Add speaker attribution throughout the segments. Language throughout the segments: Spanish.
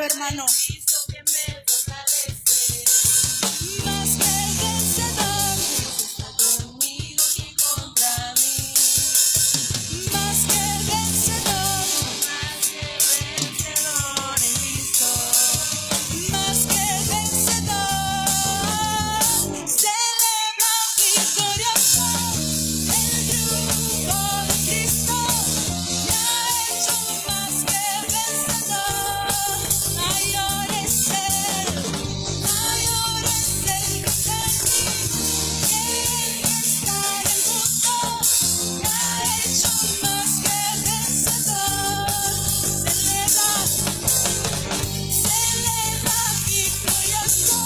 Speaker 1: Decláralo, hermano. Más que vencedor, está conmigo y contra mí. Más que vencedor en Cristo. Más que vencedor, celebra victorioso el triunfo de Cristo. Ya ha hecho más que vencedor. Mayor es Él que está en mí, que Él que está en el mundo. Ya ha hecho más que vencedor. Celebra victorioso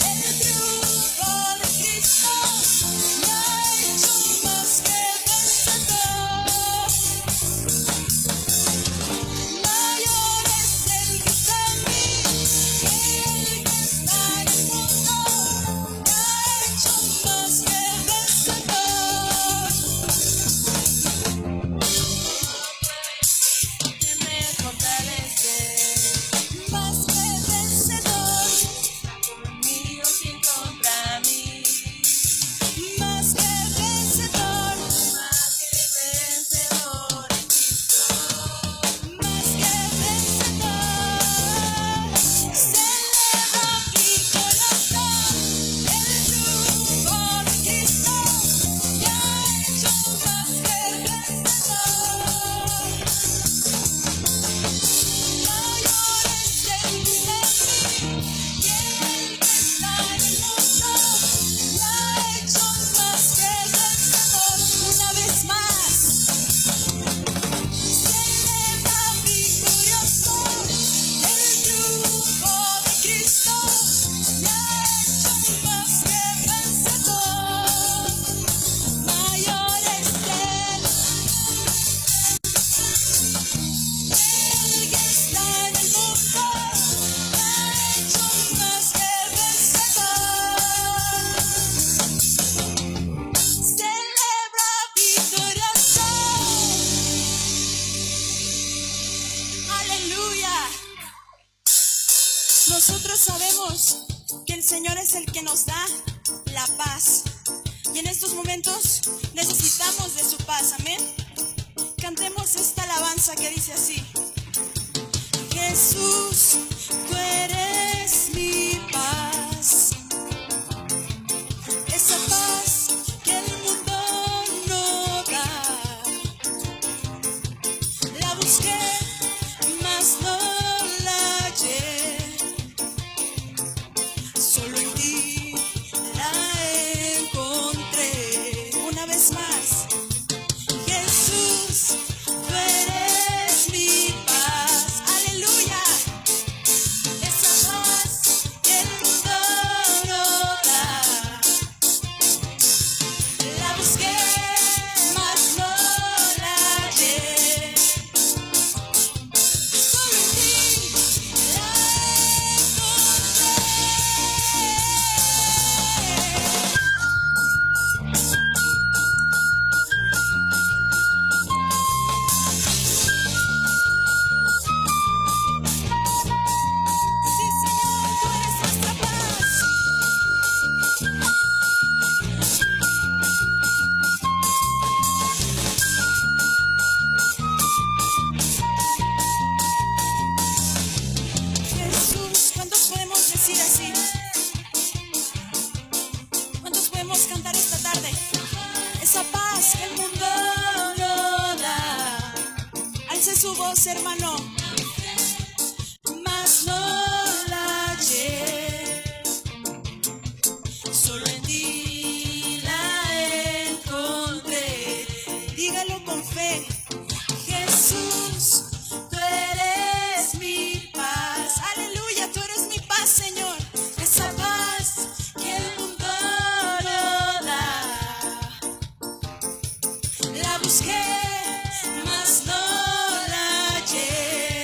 Speaker 1: el triunfo de Cristo. Ya ha hecho más que vencedor. Mayor es el que está en mí, que el que está en el mundo. Ya ha hecho más que vencedor. Que me fortalece. Más que vencedor, está conmigo quien contra mí. Más que vencedor en Cristo. Más que vencedor, celebra victorioso el triunfo de Cristo. Ya ha hecho más que vencedor. Mayor es el que está en mí, que el que está en el mundo. Ya ha hecho más que vencedor. Una vez más, celebra victorioso el triunfo de Cristo. Ya ha hecho más que vencedor. Mayor es Él que está en el mundo. Ya ha hecho más que vencedor. Celebra victorioso. Aleluya. Nosotros sabemos que el Señor es el que nos da la paz. Y en estos momentos necesitamos de su paz. Amén. Cantemos esta alabanza que dice así. Jesús, tú eres mi paz. Esa paz que el mundo no da. La busqué, mas no la hallé. Solo en ti la encontré. Una vez más. Jesús, tú eres mi paz. Aleluya. Esa paz que el mundo no da. La busqué, mas no la hallé. Solo en ti la encontré. Sí, Señor, tú eres nuestra paz. Jesús, ¿cuántos podemos decir así? ¿Cuántos podemos cantar esta tarde? Esa paz que el mundo no da. Alce su voz, hermano. Mas no la hallé. Solo en ti la encontré. Dígalo con fe. Jesús, tú eres mi paz. Aleluya, tú eres mi paz, Señor. Esa paz que el mundo no da. La busqué, mas no la hallé.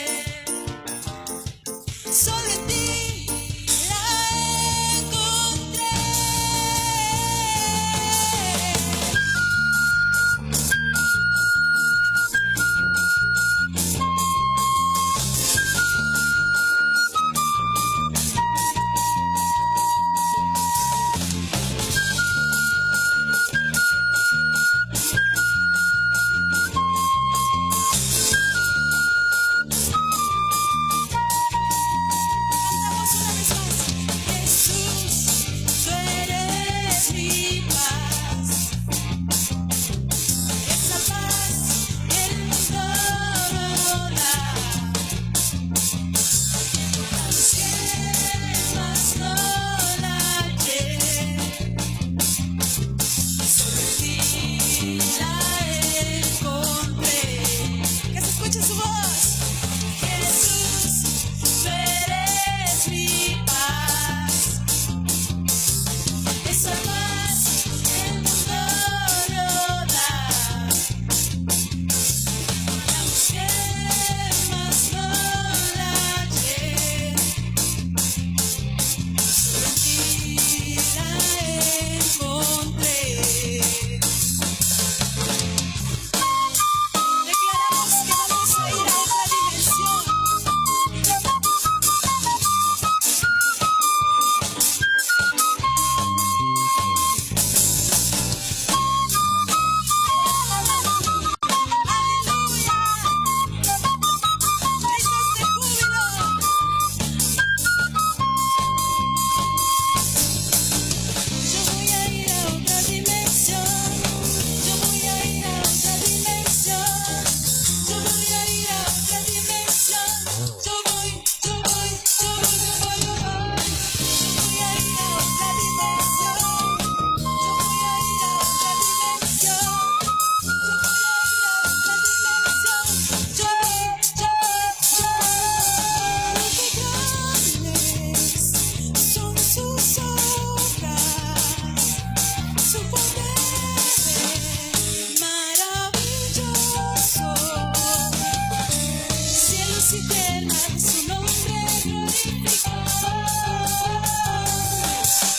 Speaker 1: tierra su nombre glorificó.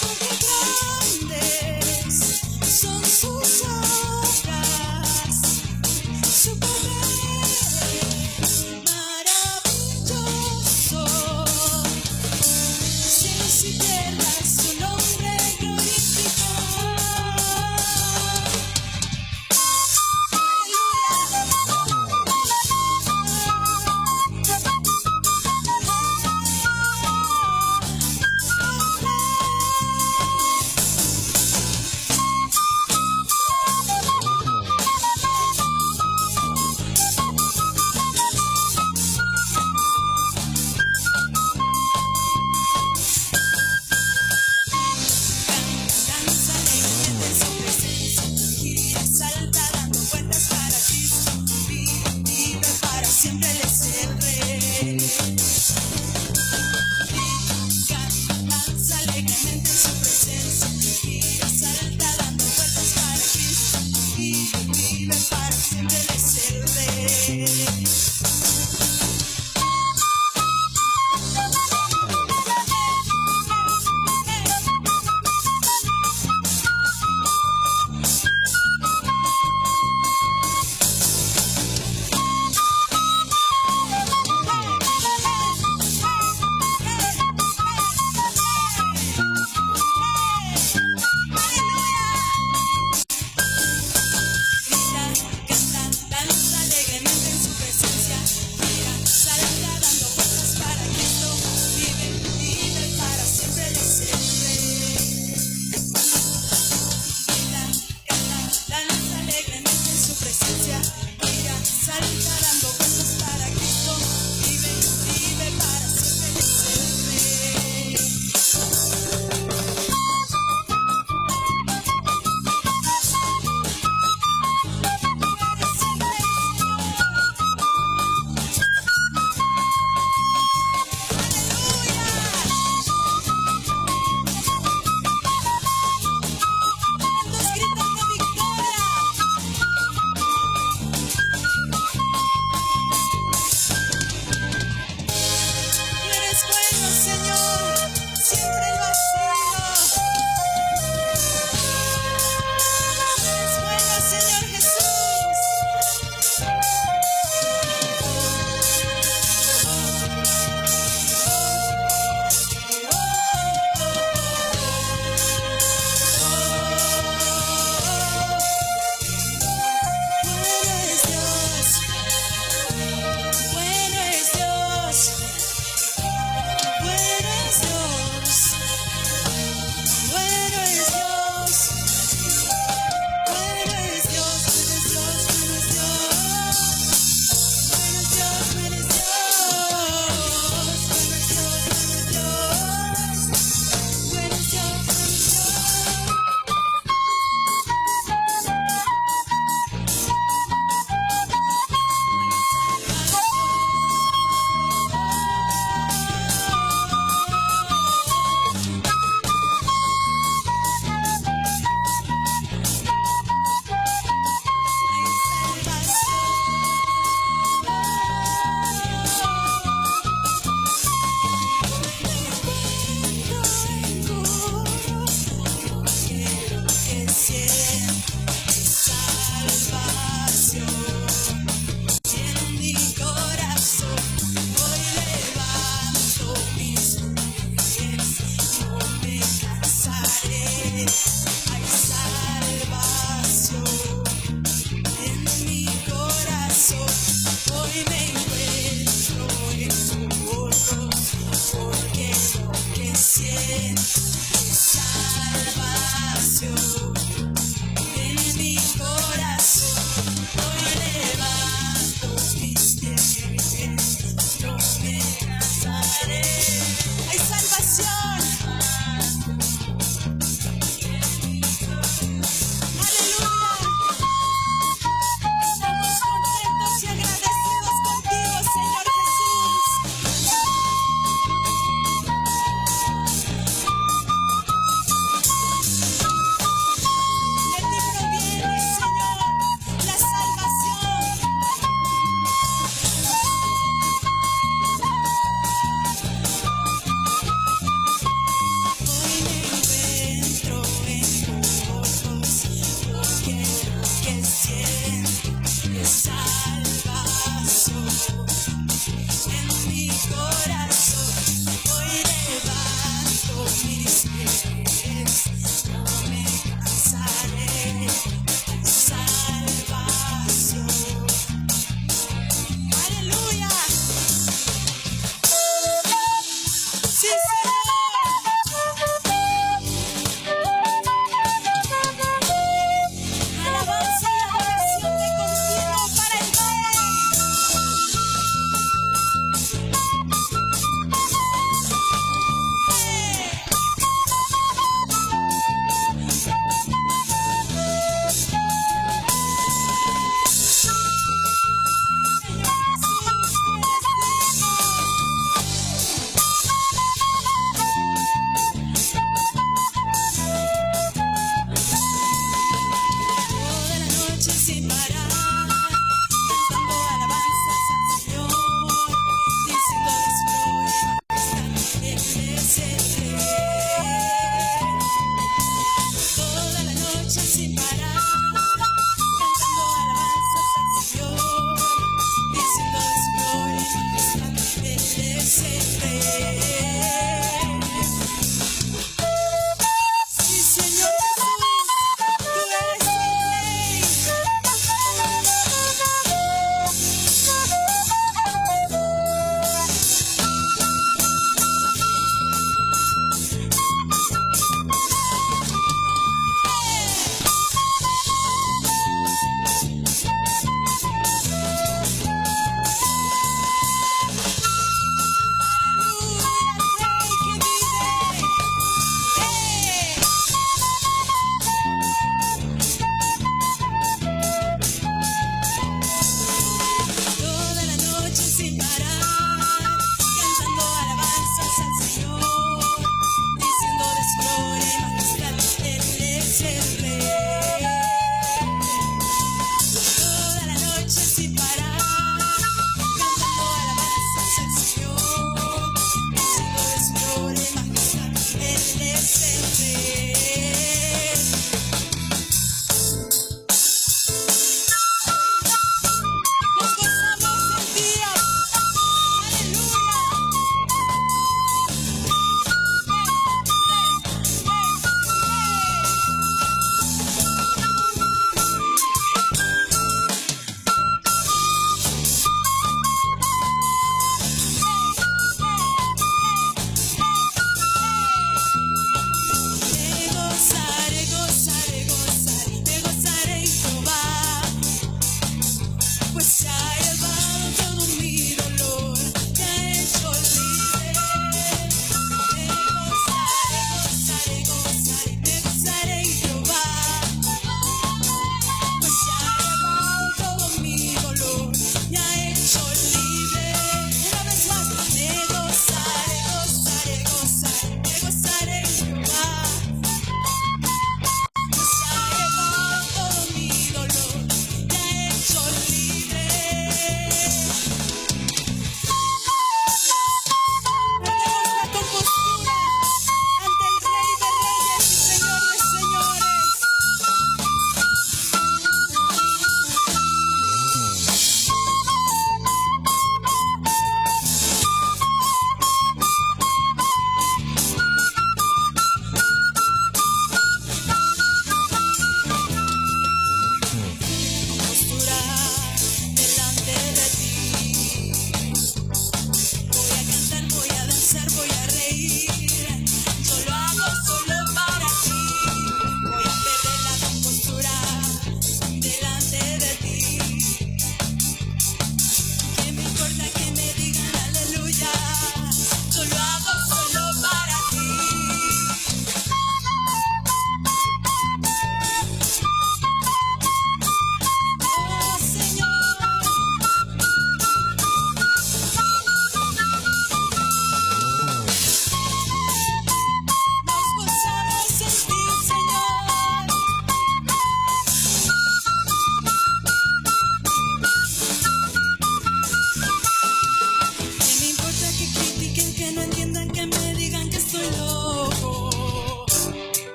Speaker 1: Porque grandes son sus obras, su poder maravilloso. Cielos y tierra su nombre glorificó.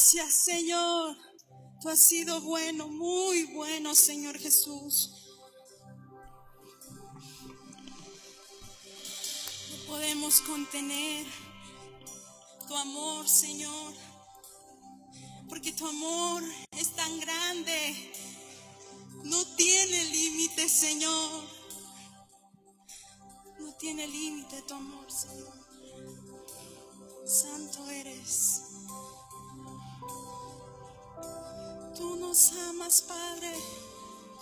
Speaker 1: Gracias, Señor. Tú has sido bueno, muy bueno, Señor Jesús. No podemos contener tu amor, Señor, porque tu amor es tan grande. No tiene límite, Señor. No tiene límite tu amor, Señor. Santo eres. Tú nos amas, Padre.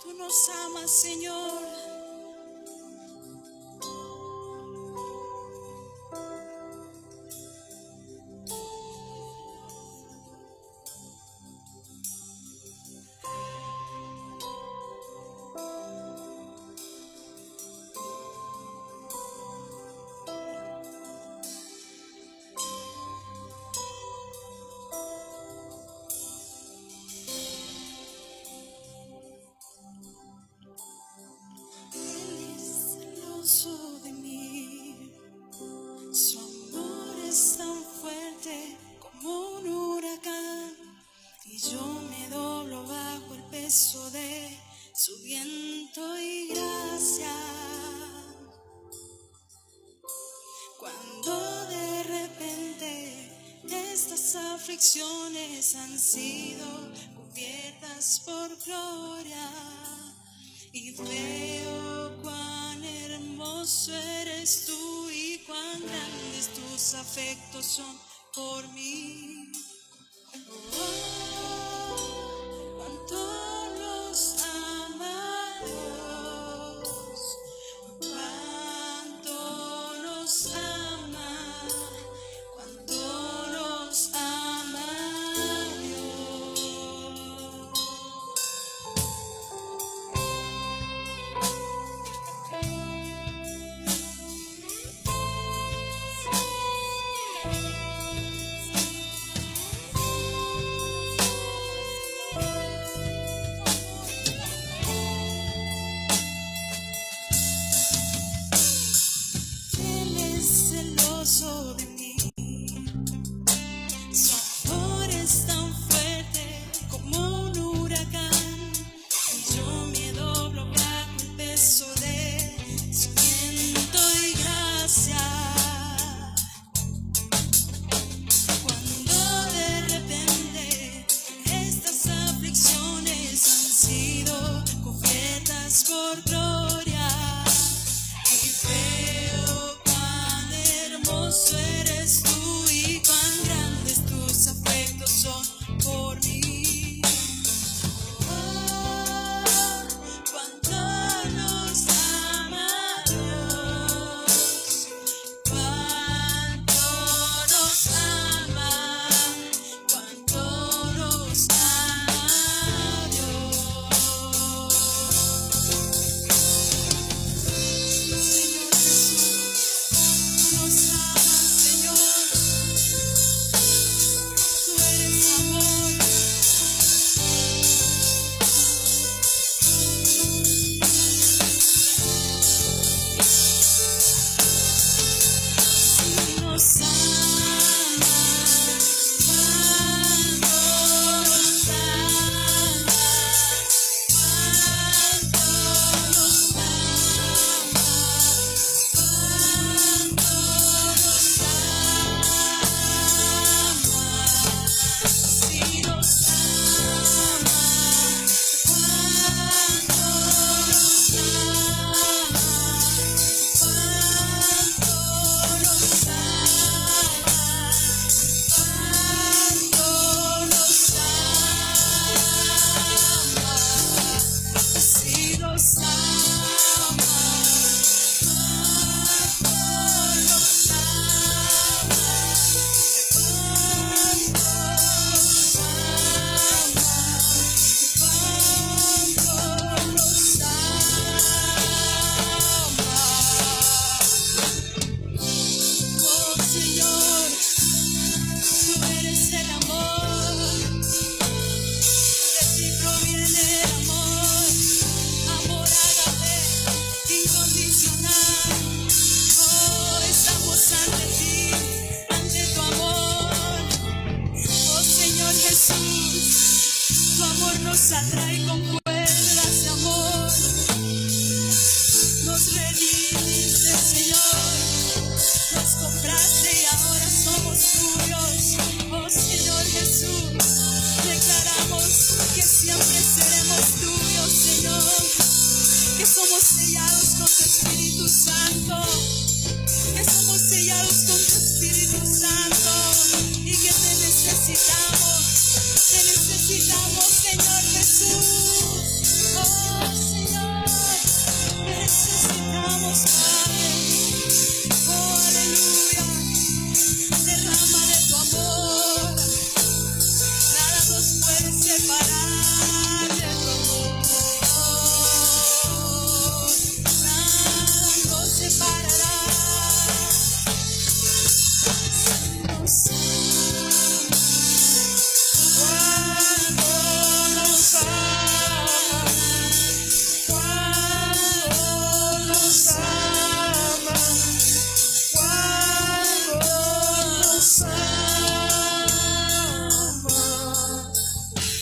Speaker 1: Tú nos amas, Señor. Él es celoso de mí. Su amor es tan fuerte como un huracán. Y yo me doblo bajo el peso de su viento y gracia. Cuando de repente estas aflicciones han sido cubiertas por gloria, y veo cuán hermoso eres tú y cuán grandes tus afectos son por mí. Oh, cuánto nos ama Dios, cuánto nos ama, cuánto nos ama Dios. nos atrae con cuerdas de amor. Nos redimiste, Señor, nos compraste y ahora somos tuyos. Oh Señor Jesús, declaramos que siempre seremos tuyos, Señor, que somos sellados con tu Espíritu Santo, que somos sellados con tu Espíritu Santo y que te necesitamos, Señor Jesús. Oh Señor, te necesitamos, Padre. Oh aleluya, derrama de tu amor, nada nos puede separar de tu amor, nada nos separará. Nos ama, cuánto nos ama, cuánto nos ama, cuánto nos ama,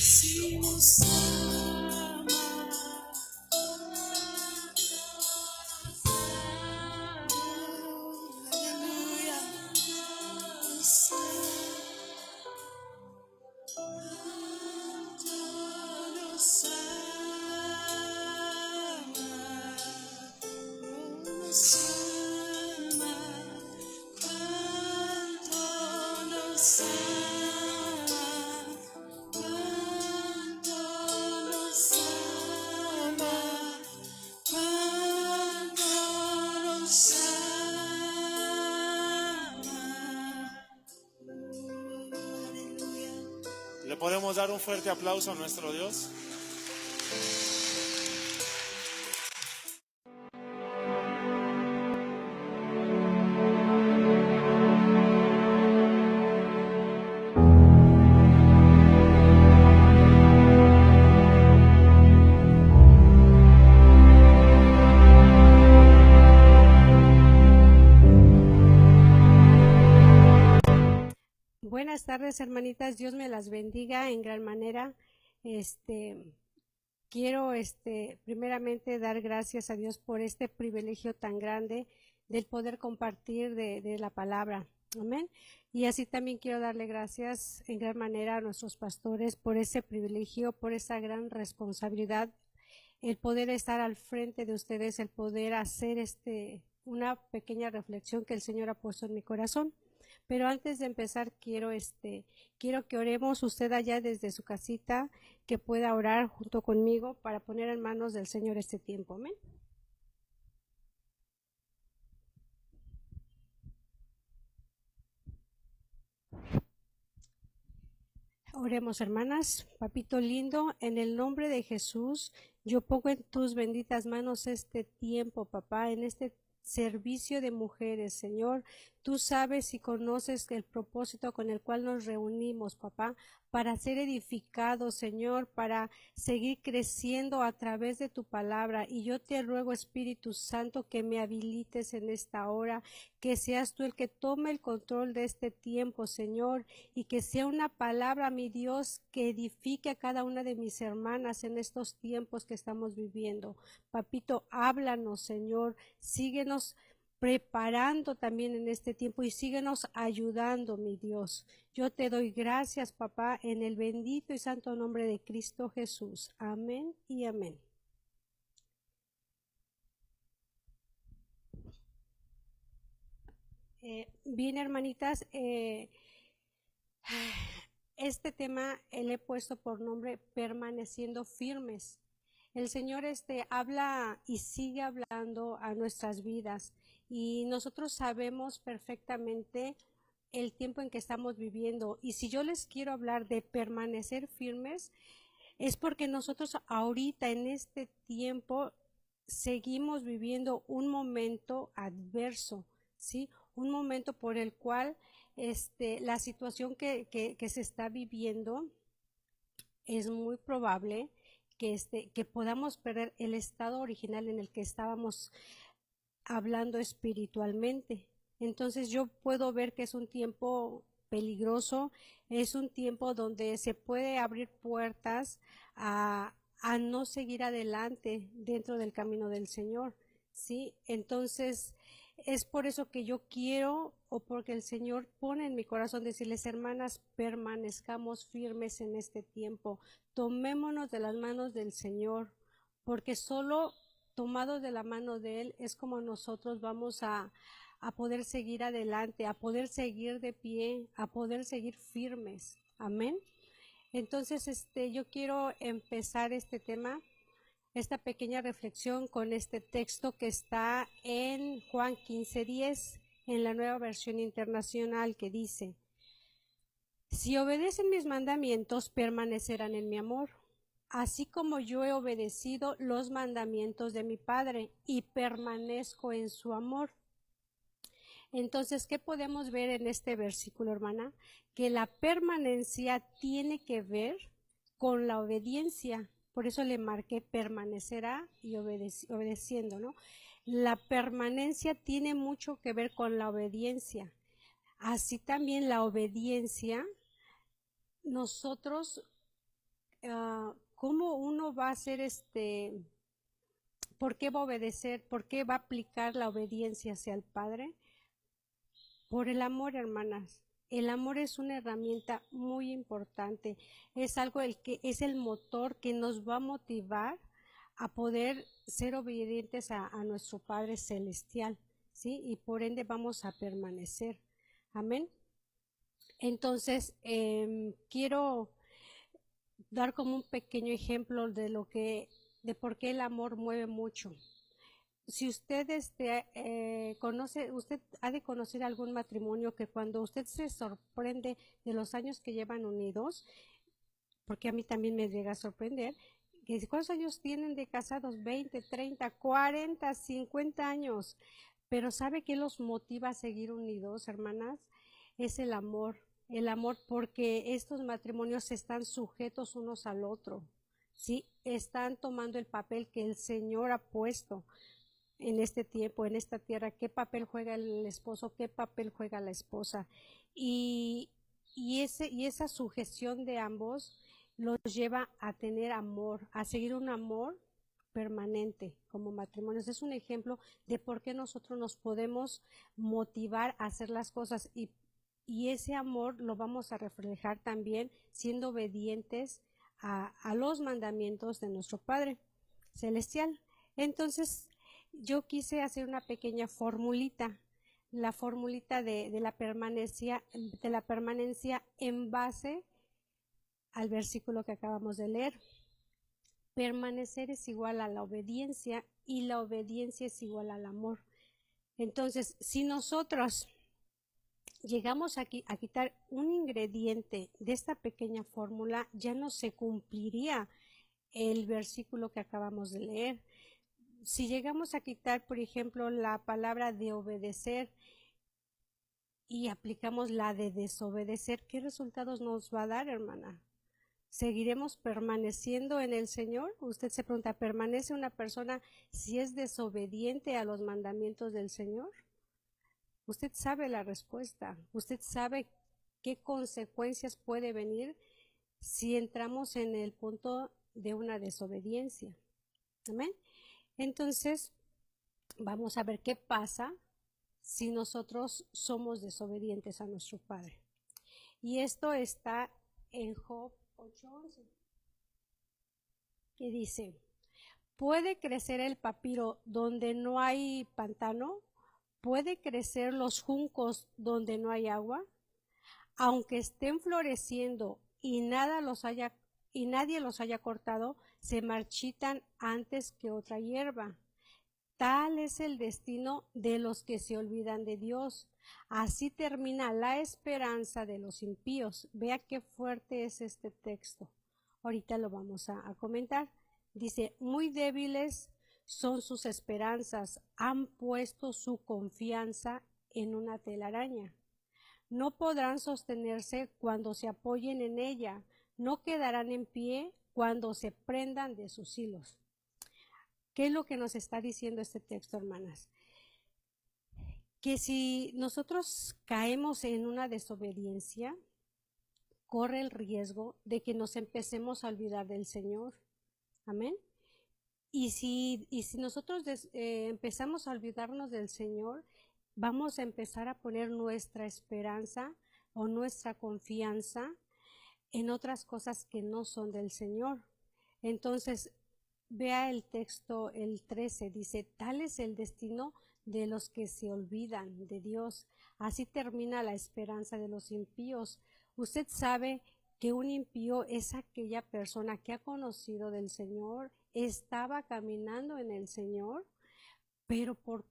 Speaker 1: si nos ama, aleluya, nos
Speaker 2: ¿Le podemos dar un fuerte aplauso a nuestro Dios?
Speaker 3: Buenas tardes, hermanitas. Dios me las bendiga en gran manera. Quiero primeramente dar gracias a Dios por este privilegio tan grande del poder compartir de la palabra. Amén. Y así también quiero darle gracias en gran manera a nuestros pastores por ese privilegio, por esa gran responsabilidad, el poder estar al frente de ustedes, el poder hacer una pequeña reflexión que el Señor ha puesto en mi corazón. Pero antes de empezar, quiero que oremos usted allá desde su casita, que pueda orar junto conmigo para poner en manos del Señor este tiempo. Amén. Oremos, hermanas. Papito lindo, en el nombre de Jesús, yo pongo en tus benditas manos este tiempo, papá, en este servicio de mujeres, Señor. Tú sabes y conoces el propósito con el cual nos reunimos, papá, para ser edificados, Señor, para seguir creciendo a través de tu palabra. Y yo te ruego, Espíritu Santo, que me habilites en esta hora, que seas tú el que tome el control de este tiempo, Señor, y que sea una palabra, mi Dios, que edifique a cada una de mis hermanas en estos tiempos que estamos viviendo. Papito, háblanos, Señor, síguenos preparando también en este tiempo y síguenos ayudando, mi Dios. Yo te doy gracias, papá, en el bendito y santo nombre de Cristo Jesús. Amén y amén. Bien, hermanitas, este tema le he puesto por nombre permaneciendo firmes. El Señor habla y sigue hablando a nuestras vidas y nosotros sabemos perfectamente el tiempo en que estamos viviendo. Y si yo les quiero hablar de permanecer firmes, es porque nosotros ahorita en este tiempo seguimos viviendo un momento adverso, ¿sí? Un momento por el cual la situación que se está viviendo es muy probable que podamos perder el estado original en el que estábamos hablando espiritualmente. Entonces yo puedo ver que es un tiempo peligroso, es un tiempo donde se puede abrir puertas a no seguir adelante dentro del camino del Señor, ¿sí? Entonces, es por eso que yo quiero, o porque el Señor pone en mi corazón decirles, hermanas, permanezcamos firmes en este tiempo, tomémonos de las manos del Señor, porque solo tomados de la mano de Él es como nosotros vamos a poder seguir adelante, a poder seguir de pie, a poder seguir firmes. Amén. Entonces, yo quiero empezar este tema, esta pequeña reflexión con este texto que está en Juan 15:10, en la Nueva Versión Internacional, que dice: si obedecen mis mandamientos, permanecerán en mi amor, así como yo he obedecido los mandamientos de mi Padre y permanezco en su amor. Entonces, ¿qué podemos ver en este versículo, hermana? Que la permanencia tiene que ver con la obediencia. Por eso le marqué permanecerá y obedeciendo, ¿no? La permanencia tiene mucho que ver con la obediencia. Así también la obediencia, nosotros, ¿cómo uno va a hacer por qué va a obedecer, por qué va a aplicar la obediencia hacia el Padre? Por el amor, hermanas. El amor es una herramienta muy importante. Es algo que es el motor que nos va a motivar a poder ser obedientes a nuestro Padre Celestial, ¿sí? Y por ende vamos a permanecer. Amén. Entonces, quiero dar como un pequeño ejemplo de por qué el amor mueve mucho. Si usted conoce, usted ha de conocer algún matrimonio que cuando usted se sorprende de los años que llevan unidos, porque a mí también me llega a sorprender, que ¿cuántos años tienen de casados? 20, 30, 40, 50 años. Pero ¿sabe qué los motiva a seguir unidos, hermanas? Es el amor porque estos matrimonios están sujetos unos al otro, ¿sí? Están tomando el papel que el Señor ha puesto en este tiempo, en esta tierra, qué papel juega el esposo, qué papel juega la esposa. Y esa sujeción de ambos los lleva a tener amor, a seguir un amor permanente como matrimonios. Es un ejemplo de por qué nosotros nos podemos motivar a hacer las cosas y ese amor lo vamos a reflejar también siendo obedientes a los mandamientos de nuestro Padre Celestial. Entonces, yo quise hacer una pequeña formulita, la formulita de la permanencia en base al versículo que acabamos de leer. Permanecer es igual a la obediencia y la obediencia es igual al amor. Entonces, si nosotros llegamos aquí a quitar un ingrediente de esta pequeña fórmula, ya no se cumpliría el versículo que acabamos de leer. Si llegamos a quitar, por ejemplo, la palabra de obedecer y aplicamos la de desobedecer, ¿qué resultados nos va a dar, hermana? ¿Seguiremos permaneciendo en el Señor? Usted se pregunta, ¿permanece una persona si es desobediente a los mandamientos del Señor? Usted sabe la respuesta. Usted sabe qué consecuencias puede venir si entramos en el punto de una desobediencia. Amén. Entonces, vamos a ver qué pasa si nosotros somos desobedientes a nuestro Padre. Y esto está en Job 8:11, que dice: ¿puede crecer el papiro donde no hay pantano? ¿Puede crecer los juncos donde no hay agua? Aunque estén floreciendo y nadie los haya cortado, se marchitan antes que otra hierba. Tal es el destino de los que se olvidan de Dios. Así termina la esperanza de los impíos. Vea qué fuerte es este texto. Ahorita lo vamos a comentar. Dice, muy débiles son sus esperanzas, han puesto su confianza en una telaraña. No podrán sostenerse cuando se apoyen en ella, no quedarán en pie cuando se prendan de sus hilos. ¿Qué es lo que nos está diciendo este texto, hermanas? que si nosotros caemos en una desobediencia, corre el riesgo de que nos empecemos a olvidar del Señor. Amén. Y si nosotros empezamos a olvidarnos del Señor, vamos a empezar a poner nuestra esperanza o nuestra confianza en otras cosas que no son del Señor. Entonces, vea el texto, el 13, dice, tal es el destino de los que se olvidan de Dios. Así termina la esperanza de los impíos. Usted sabe que un impío es aquella persona que ha conocido del Señor, estaba caminando en el Señor, pero por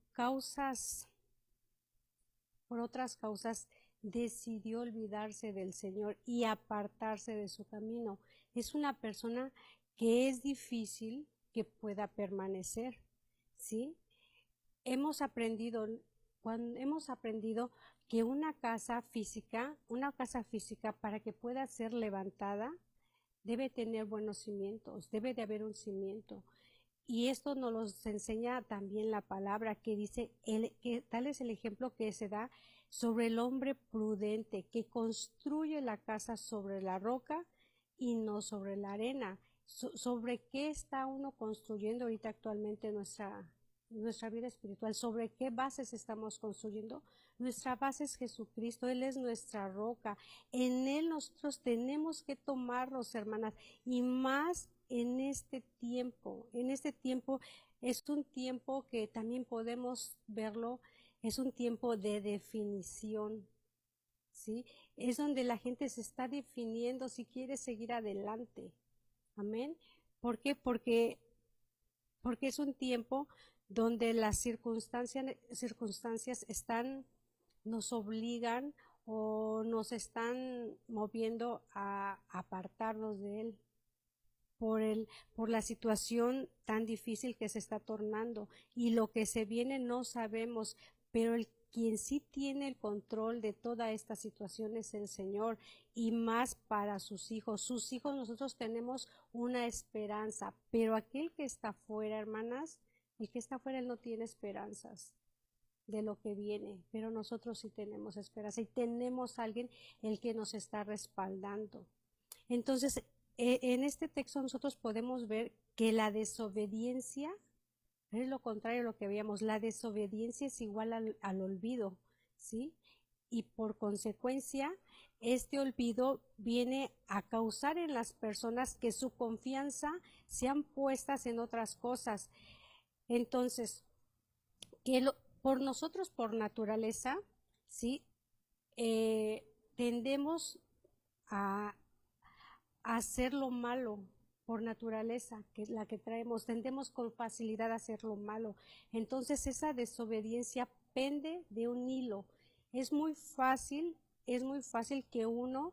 Speaker 3: otras causas, decidió olvidarse del Señor y apartarse de su camino. Es una persona que es difícil que pueda permanecer, ¿sí? Hemos aprendido que una casa física para que pueda ser levantada, debe tener buenos cimientos, debe de haber un cimiento. Y esto nos lo enseña también la palabra que dice, que tal es el ejemplo que se da sobre el hombre prudente que construye la casa sobre la roca y no sobre la arena. ¿Sobre qué está uno construyendo ahorita actualmente nuestra vida espiritual? ¿Sobre qué bases estamos construyendo? Nuestra base es Jesucristo, Él es nuestra roca. En Él nosotros tenemos que tomarnos, hermanas, y más en este tiempo. En este tiempo es un tiempo que también podemos verlo, es un tiempo de definición, ¿sí? Es donde la gente se está definiendo si quiere seguir adelante. Amén. ¿Por qué? Porque es un tiempo donde las circunstancias nos obligan o nos están moviendo a apartarnos de Él por la situación tan difícil que se está tornando, y lo que se viene no sabemos, pero quien sí tiene el control de toda esta situación es el Señor, y más para sus hijos. Sus hijos, nosotros tenemos una esperanza, pero aquel que está fuera, hermanas, el que está fuera, él no tiene esperanzas de lo que viene, pero nosotros sí tenemos esperanza y tenemos a alguien el que nos está respaldando. Entonces, en este texto nosotros podemos ver que la desobediencia es lo contrario a lo que veíamos. La desobediencia es igual al olvido, ¿sí? Y por consecuencia, este olvido viene a causar en las personas que su confianza sean puestas en otras cosas. Entonces, por nosotros, por naturaleza, ¿sí? Tendemos a hacer lo malo por naturaleza, que es la que traemos, tendemos con facilidad a hacer lo malo. Entonces esa desobediencia pende de un hilo. Es muy fácil que uno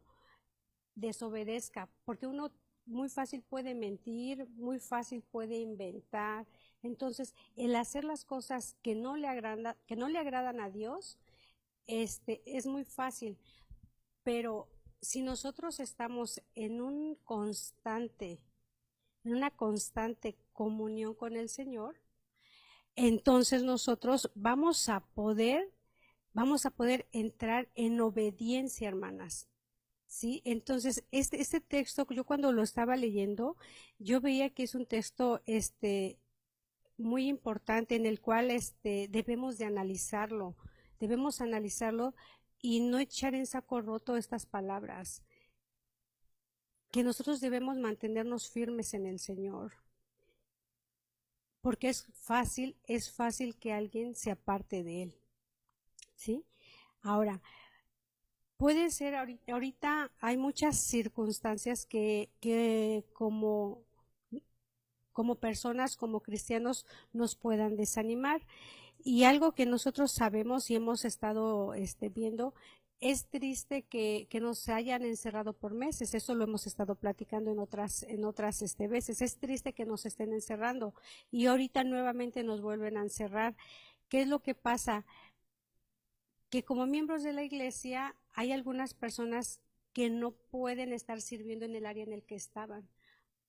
Speaker 3: desobedezca, porque uno muy fácil puede mentir, muy fácil puede inventar. Entonces, el hacer las cosas que no le agradan a Dios, es muy fácil. Pero si nosotros estamos en una constante comunión con el Señor, entonces nosotros vamos a poder entrar en obediencia, hermanas. ¿Sí? Entonces, este texto, yo cuando lo estaba leyendo, yo veía que es un texto muy importante, en el cual debemos analizarlo y no echar en saco roto estas palabras, que nosotros debemos mantenernos firmes en el Señor, porque es fácil que alguien se aparte de Él, ¿sí? Ahora, puede ser, ahorita hay muchas circunstancias que como personas, como cristianos, nos puedan desanimar. Y algo que nosotros sabemos y hemos estado viendo, es triste que nos hayan encerrado por meses. Eso lo hemos estado platicando en otras veces. Es triste que nos estén encerrando y ahorita nuevamente nos vuelven a encerrar. ¿Qué es lo que pasa? Que como miembros de la iglesia hay algunas personas que no pueden estar sirviendo en el área en el que estaban.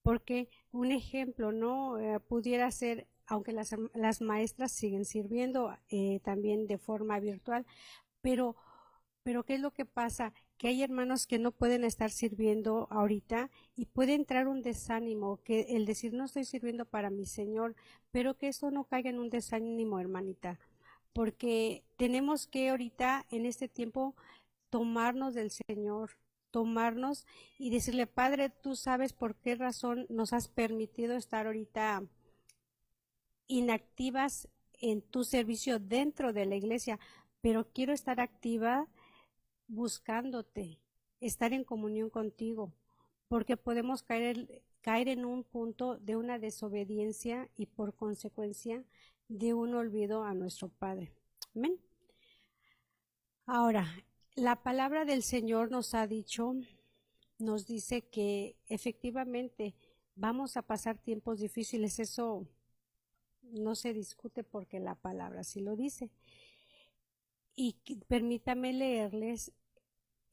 Speaker 3: Porque un ejemplo, ¿no? Pudiera ser aunque las maestras siguen sirviendo también de forma virtual, pero, ¿qué es lo que pasa? Que hay hermanos que no pueden estar sirviendo ahorita y puede entrar un desánimo, que el decir no estoy sirviendo para mi Señor, pero que eso no caiga en un desánimo, hermanita, porque tenemos que ahorita en este tiempo tomarnos del Señor, tomarnos y decirle, Padre, tú sabes por qué razón nos has permitido estar ahorita inactivas en tu servicio dentro de la iglesia, pero quiero estar activa buscándote, estar en comunión contigo, porque podemos caer en un punto de una desobediencia y por consecuencia de un olvido a nuestro Padre. Amén. Ahora, la palabra del Señor nos ha dicho, nos dice que efectivamente vamos a pasar tiempos difíciles. Eso no se discute porque la palabra sí lo dice. Y permítame leerles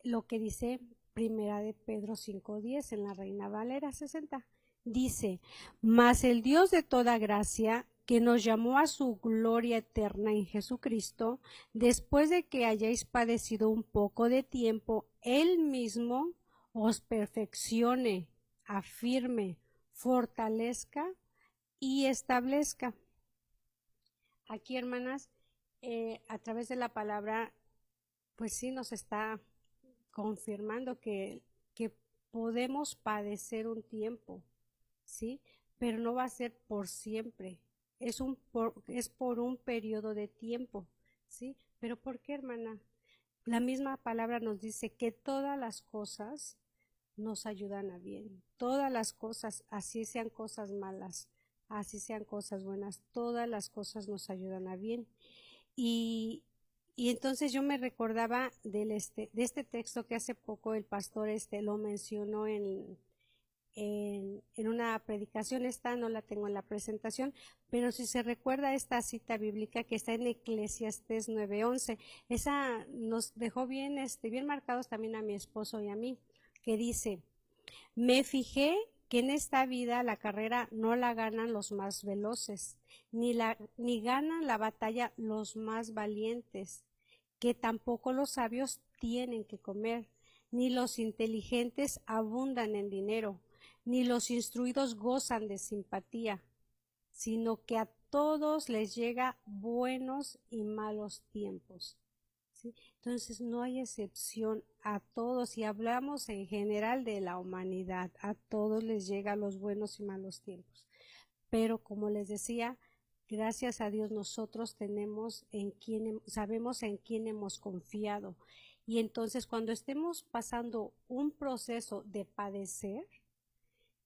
Speaker 3: lo que dice Primera de Pedro 5:10 en la Reina Valera 60. Dice, mas el Dios de toda gracia, que nos llamó a su gloria eterna en Jesucristo, después de que hayáis padecido un poco de tiempo, Él mismo os perfeccione, afirme, fortalezca y establezca. Aquí, hermanas, a través de la palabra, pues sí nos está confirmando que podemos padecer un tiempo, ¿sí? Pero no va a ser por siempre, es por un periodo de tiempo, ¿sí? Pero ¿por qué, hermana? La misma palabra nos dice que todas las cosas nos ayudan a bien, todas las cosas, así sean cosas malas, así sean cosas buenas, todas las cosas nos ayudan a bien. Y entonces yo me recordaba de este texto que hace poco el pastor lo mencionó en una predicación. Esta no la tengo en la presentación, pero si se recuerda esta cita bíblica que está en Eclesiastés 9:11, esa nos dejó bien, bien marcados también a mi esposo y a mí, que dice, me fijé que en esta vida la carrera no la ganan los más veloces, ni ganan la batalla los más valientes, que tampoco los sabios tienen que comer, ni los inteligentes abundan en dinero, ni los instruidos gozan de simpatía, sino que a todos les llega buenos y malos tiempos. ¿Sí? Entonces no hay excepción, a todos, y hablamos en general de la humanidad, a todos les llega los buenos y malos tiempos. Pero como les decía, gracias a Dios nosotros sabemos en quién hemos confiado. Y entonces cuando estemos pasando un proceso de padecer,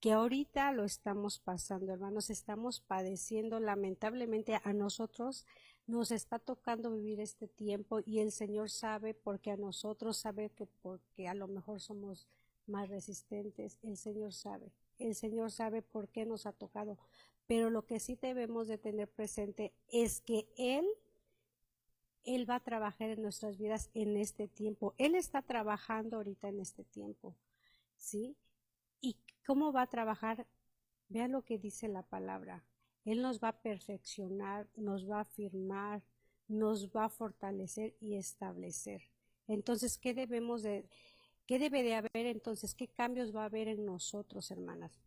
Speaker 3: que ahorita lo estamos pasando, hermanos, estamos padeciendo, lamentablemente a nosotros nos está tocando vivir este tiempo y el Señor sabe, porque a nosotros sabe que porque a lo mejor somos más resistentes, el Señor sabe por qué nos ha tocado, pero lo que sí debemos de tener presente es que Él va a trabajar en nuestras vidas en este tiempo, Él está trabajando ahorita en este tiempo, ¿sí? ¿Y cómo va a trabajar? Vea lo que dice la palabra. Él nos va a perfeccionar, nos va a afirmar, nos va a fortalecer y establecer. Entonces, ¿qué debe de haber entonces? ¿Qué cambios va a haber en nosotros, hermanas?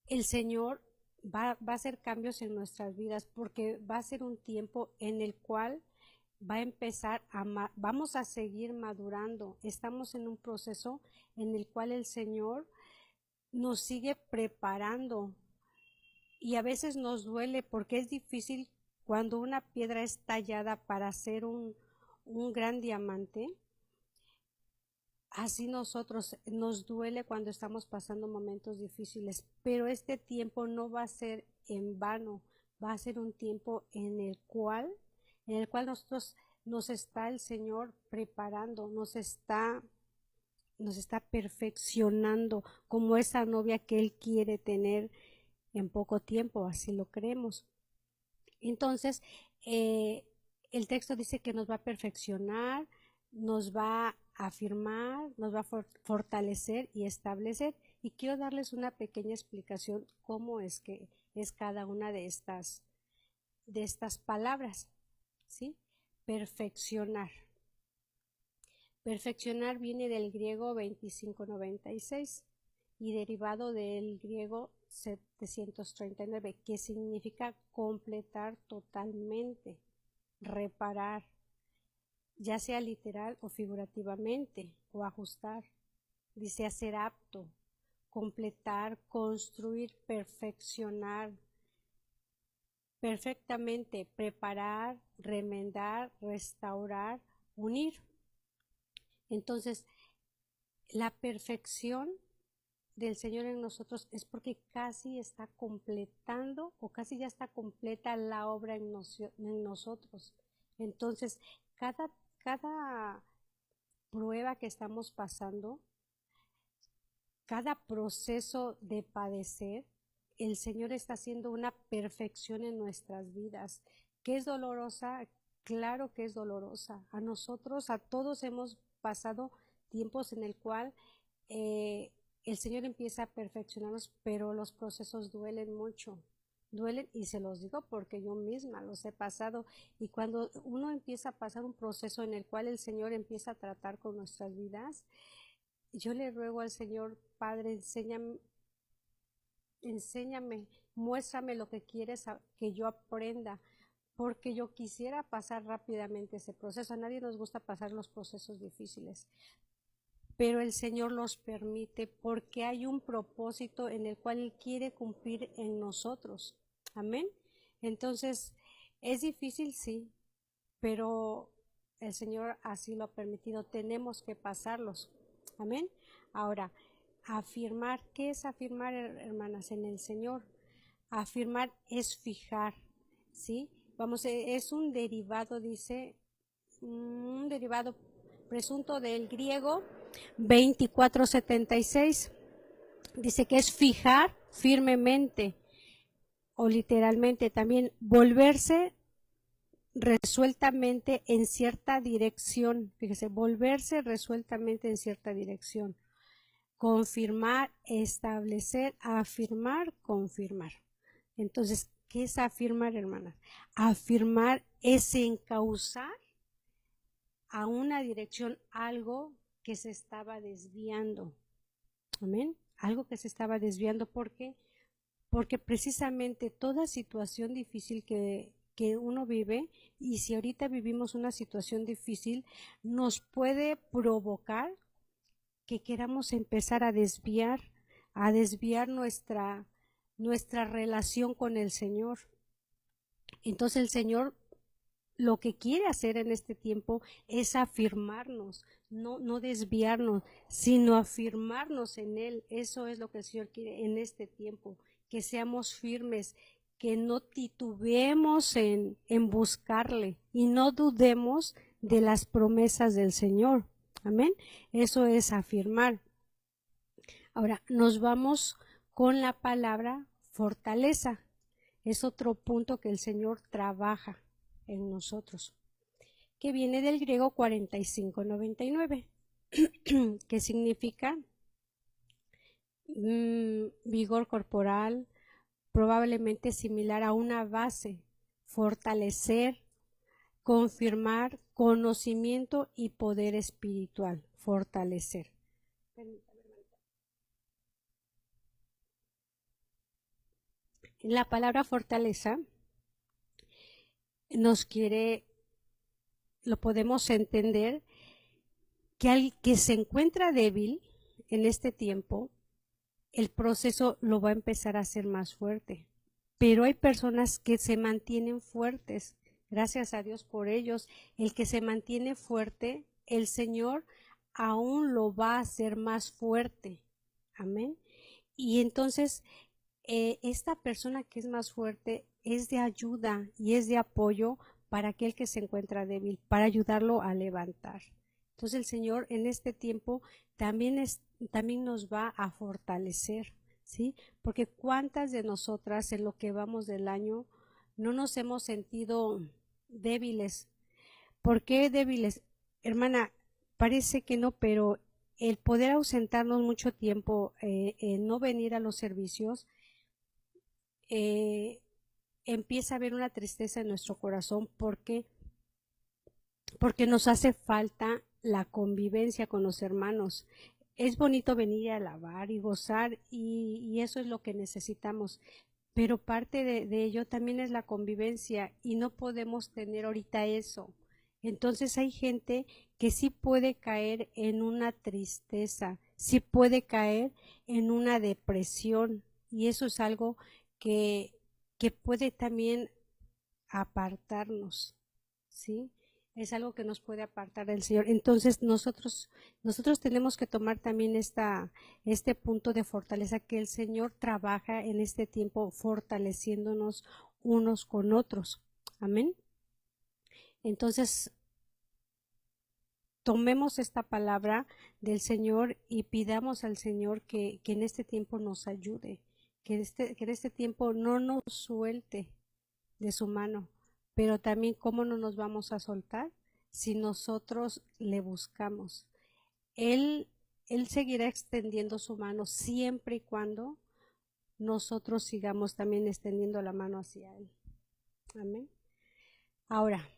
Speaker 3: El Señor va a hacer cambios en nuestras vidas porque va a ser un tiempo en el cual va a empezar vamos a seguir madurando. Estamos en un proceso en el cual el Señor nos sigue preparando y a veces nos duele porque es difícil cuando una piedra es tallada para hacer un gran diamante. Así nosotros nos duele cuando estamos pasando momentos difíciles, pero este tiempo no va a ser en vano, va a ser un tiempo en el cual nosotros nos está el Señor preparando, nos está perfeccionando como esa novia que Él quiere tener en poco tiempo, así lo creemos. Entonces, el texto dice que nos va a perfeccionar, nos va a afirmar, nos va a fortalecer y establecer. Y quiero darles una pequeña explicación cómo es que es cada una de estas palabras, ¿sí? Perfeccionar. Perfeccionar viene del griego 2596 y derivado del griego 739, que significa completar totalmente, reparar, ya sea literal o figurativamente, o ajustar. Dice hacer apto, completar, construir, perfeccionar, perfectamente, preparar, remendar, restaurar, unir. Entonces, la perfección del Señor en nosotros es porque casi está completando o casi ya está completa la obra en nosotros. Entonces, cada prueba que estamos pasando, cada proceso de padecer, el Señor está haciendo una perfección en nuestras vidas. ¿Que es dolorosa? Claro que es dolorosa. A nosotros, a todos hemos pasado tiempos en el cual el Señor empieza a perfeccionarnos, pero los procesos duelen mucho. Duelen, y se los digo porque yo misma los he pasado, y cuando uno empieza a pasar un proceso en el cual el Señor empieza a tratar con nuestras vidas, yo le ruego al Señor, Padre, enséñame, muéstrame lo que quieres que yo aprenda, porque yo quisiera pasar rápidamente ese proceso. A nadie nos gusta pasar los procesos difíciles, pero el Señor los permite porque hay un propósito en el cual Él quiere cumplir en nosotros. Amén. Entonces, es difícil, sí, pero el Señor así lo ha permitido. Tenemos que pasarlos. Amén. Ahora, afirmar. ¿Qué es afirmar, hermanas, en el Señor? Afirmar es fijar, ¿sí? Vamos, es un derivado, dice, un derivado presunto del griego 2476. Dice que es fijar firmemente, o literalmente también volverse resueltamente en cierta dirección. Fíjese, volverse resueltamente en cierta dirección. Confirmar, establecer, afirmar, confirmar. Entonces, ¿qué es afirmar, hermanas? Afirmar es encauzar a una dirección algo que se estaba desviando. Amén. Algo que se estaba desviando. ¿Por qué? Porque precisamente toda situación difícil que uno vive, y si ahorita vivimos una situación difícil, nos puede provocar que queramos empezar a desviar nuestra relación con el Señor. Entonces el Señor lo que quiere hacer en este tiempo es afirmarnos, no desviarnos, sino afirmarnos en Él. Eso es lo que el Señor quiere en este tiempo, que seamos firmes, que no titubeemos en buscarle y no dudemos de las promesas del Señor. Amén. Eso es afirmar. Ahora nos vamos con la palabra fortaleza. Es otro punto que el Señor trabaja en nosotros, que viene del griego 4599, que significa vigor corporal, probablemente similar a una base, fortalecer, confirmar, conocimiento y poder espiritual, fortalecer. La palabra fortaleza nos quiere, lo podemos entender, que al que se encuentra débil en este tiempo, el proceso lo va a empezar a hacer más fuerte. Pero hay personas que se mantienen fuertes. Gracias a Dios por ellos. El que se mantiene fuerte, el Señor aún lo va a hacer más fuerte. Amén. Y entonces, esta persona que es más fuerte es de ayuda y es de apoyo para aquel que se encuentra débil, para ayudarlo a levantar. Entonces el Señor en este tiempo también nos va a fortalecer, ¿sí? Porque cuántas de nosotras en lo que vamos del año no nos hemos sentido débiles. ¿Por qué débiles? Hermana, parece que no, pero el poder ausentarnos mucho tiempo, no venir a los servicios, eh, empieza a haber una tristeza en nuestro corazón porque nos hace falta la convivencia con los hermanos. Es bonito venir a alabar y gozar y eso es lo que necesitamos, pero parte de ello también es la convivencia y no podemos tener ahorita eso. Entonces hay gente que sí puede caer en una tristeza, sí puede caer en una depresión y eso es algo que, que puede también apartarnos, ¿sí? Es algo que nos puede apartar del Señor. Entonces nosotros tenemos que tomar también este punto de fortaleza que el Señor trabaja en este tiempo fortaleciéndonos unos con otros. Amén. Entonces tomemos esta palabra del Señor y pidamos al Señor que en este tiempo nos ayude, que en este tiempo no nos suelte de su mano, pero también cómo no nos vamos a soltar si nosotros le buscamos. Él seguirá extendiendo su mano siempre y cuando nosotros sigamos también extendiendo la mano hacia Él. Amén. Ahora,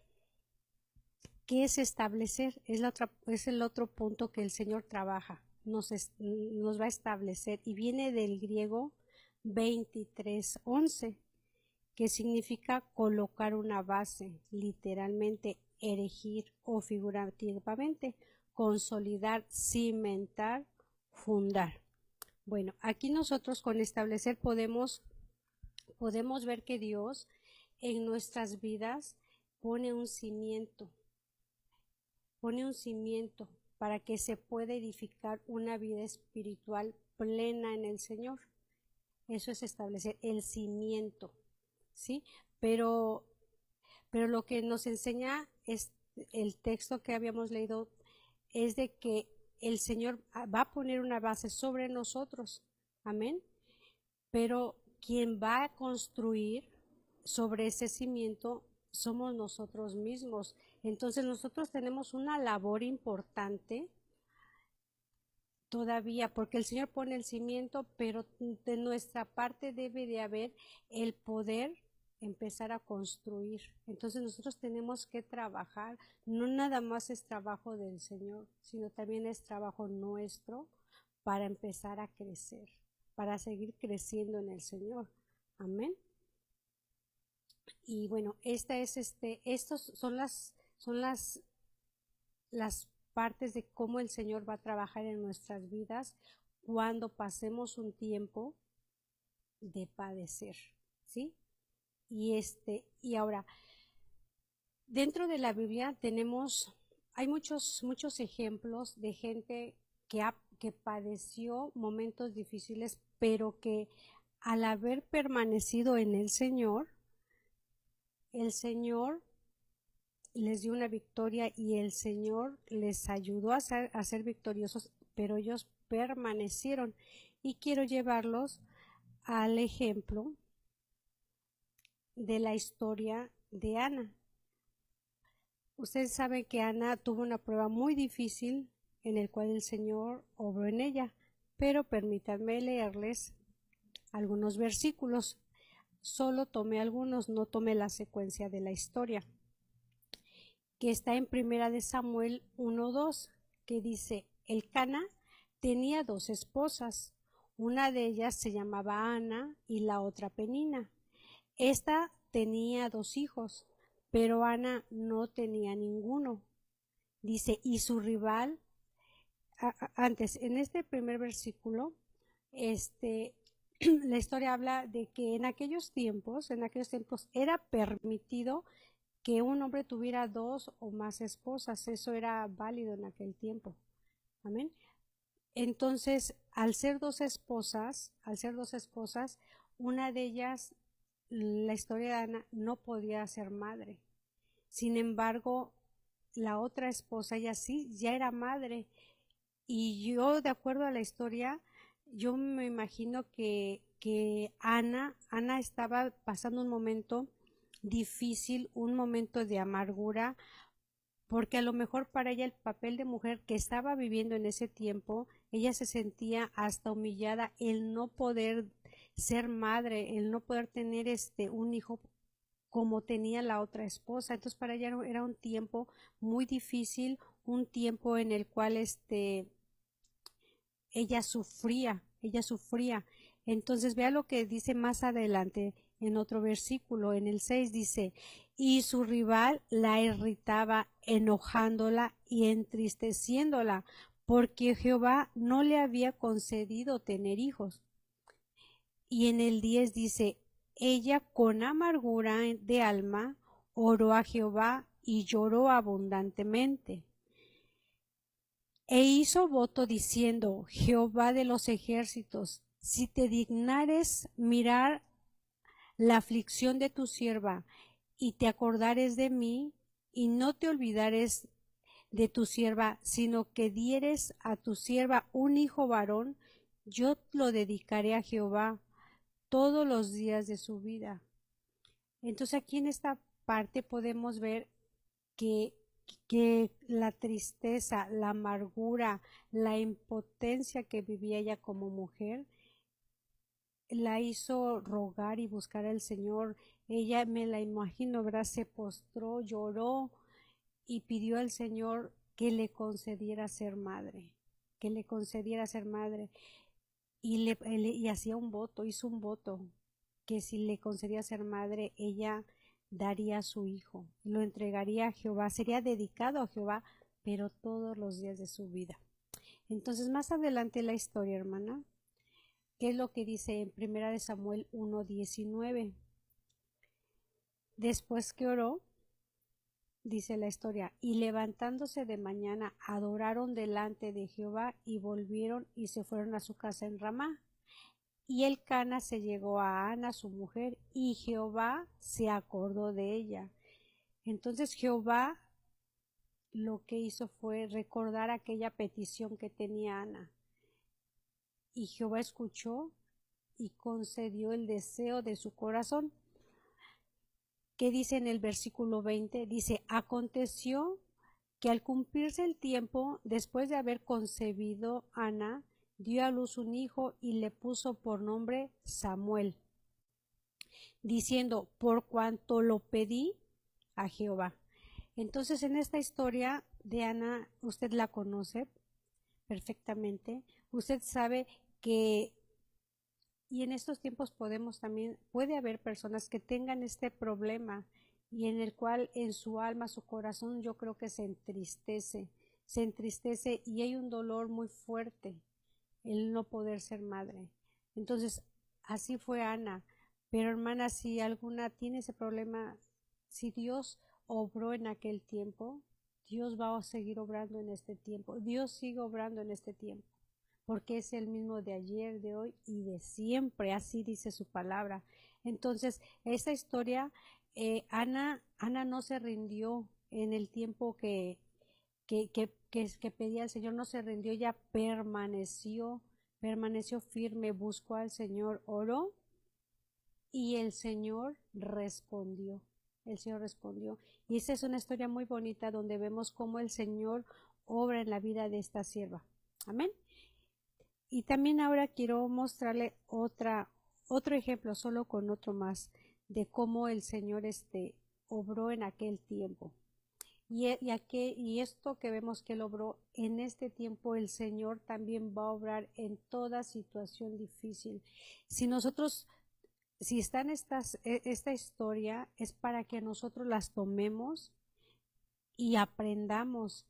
Speaker 3: ¿qué es establecer? Es el otro punto que el Señor trabaja, nos va a establecer y viene del griego 23:11, que significa colocar una base, literalmente erigir o figurativamente consolidar, cimentar, fundar. Bueno, aquí nosotros con establecer podemos ver que Dios en nuestras vidas pone un cimiento para que se pueda edificar una vida espiritual plena en el Señor. Eso es establecer el cimiento, ¿sí? Pero lo que nos enseña es el texto que habíamos leído, es de que el Señor va a poner una base sobre nosotros, amén, pero quien va a construir sobre ese cimiento somos nosotros mismos. Entonces nosotros tenemos una labor importante todavía, porque el Señor pone el cimiento, pero de nuestra parte debe de haber el poder empezar a construir. Entonces nosotros tenemos que trabajar, no nada más es trabajo del Señor, sino también es trabajo nuestro para empezar a crecer, para seguir creciendo en el Señor. Amén. Y bueno, estos son las partes de cómo el Señor va a trabajar en nuestras vidas cuando pasemos un tiempo de padecer, ¿sí? Y ahora, dentro de la Biblia hay muchos ejemplos de gente que padeció momentos difíciles, pero que al haber permanecido en el Señor les dio una victoria y el Señor les ayudó a ser victoriosos, pero ellos permanecieron. Y quiero llevarlos al ejemplo de la historia de Ana. Ustedes saben que Ana tuvo una prueba muy difícil en el cual el Señor obró en ella, pero permítanme leerles algunos versículos. Solo tomé algunos, no tomé la secuencia de la historia, que está en Primera de Samuel 1:2, que dice: Elcana tenía 2 esposas, una de ellas se llamaba Ana y la otra Penina. Esta tenía 2 hijos, pero Ana no tenía ninguno. Dice, y su rival, antes, en este primer versículo, la historia habla de que en aquellos tiempos era permitido que un hombre tuviera 2 o más esposas. Eso era válido en aquel tiempo. Amén. Entonces, al ser dos esposas, una de ellas, la historia de Ana, no podía ser madre. Sin embargo, la otra esposa, ella sí, ya era madre. Y yo, de acuerdo a la historia, yo me imagino que Ana estaba pasando un momento difícil, un momento de amargura, porque a lo mejor para ella el papel de mujer que estaba viviendo en ese tiempo, ella se sentía hasta humillada el no poder ser madre, el no poder tener un hijo como tenía la otra esposa. Entonces para ella era un tiempo muy difícil, un tiempo en el cual ella sufría. Entonces vea lo que dice más adelante en otro versículo, en el 6 dice, y su rival la irritaba, enojándola y entristeciéndola, porque Jehová no le había concedido tener hijos. Y en el 10 dice, ella con amargura de alma oró a Jehová y lloró abundantemente. E hizo voto diciendo, Jehová de los ejércitos, si te dignares mirar la aflicción de tu sierva, y te acordares de mí, y no te olvidares de tu sierva, sino que dieres a tu sierva un hijo varón, yo lo dedicaré a Jehová todos los días de su vida. Entonces aquí en esta parte podemos ver que la tristeza, la amargura, la impotencia que vivía ella como mujer, la hizo rogar y buscar al Señor. Ella, me la imagino, ¿verdad? Se postró, lloró y pidió al Señor que le concediera ser madre, que le concediera ser madre. Y hacía un voto, hizo un voto, que si le concedía ser madre, ella daría a su hijo, lo entregaría a Jehová, sería dedicado a Jehová, pero todos los días de su vida. Entonces, más adelante la historia, hermana, ¿qué es lo que dice en 1 Samuel 1:19? Después que oró, dice la historia, y levantándose de mañana, adoraron delante de Jehová y volvieron y se fueron a su casa en Ramá. Y Elcana se llegó a Ana, su mujer, y Jehová se acordó de ella. Entonces Jehová lo que hizo fue recordar aquella petición que tenía Ana. Y Jehová escuchó y concedió el deseo de su corazón. ¿Qué dice en el versículo 20? Dice, aconteció que al cumplirse el tiempo, después de haber concebido Ana, dio a luz un hijo y le puso por nombre Samuel, diciendo, por cuanto lo pedí a Jehová. Entonces en esta historia de Ana, usted la conoce perfectamente, usted sabe que, y en estos tiempos puede haber personas que tengan este problema y en el cual en su alma, su corazón, yo creo que se entristece y hay un dolor muy fuerte el no poder ser madre. Entonces, así fue Ana. Pero hermana, si alguna tiene ese problema, si Dios obró en aquel tiempo, Dios va a seguir obrando en este tiempo. Dios sigue obrando en este tiempo, porque es el mismo de ayer, de hoy y de siempre. Así dice su palabra. Entonces, esta historia, Ana no se rindió en el tiempo que pedía al Señor, no se rindió, ella permaneció firme, buscó al Señor, oró y el Señor respondió. Y esa es una historia muy bonita donde vemos cómo el Señor obra en la vida de esta sierva. Amén. Y también ahora quiero mostrarle otro ejemplo, solo con otro más, de cómo el Señor obró en aquel tiempo. Y esto que vemos que él obró en este tiempo, el Señor también va a obrar en toda situación difícil. Si está en esta historia, es para que nosotros las tomemos y aprendamos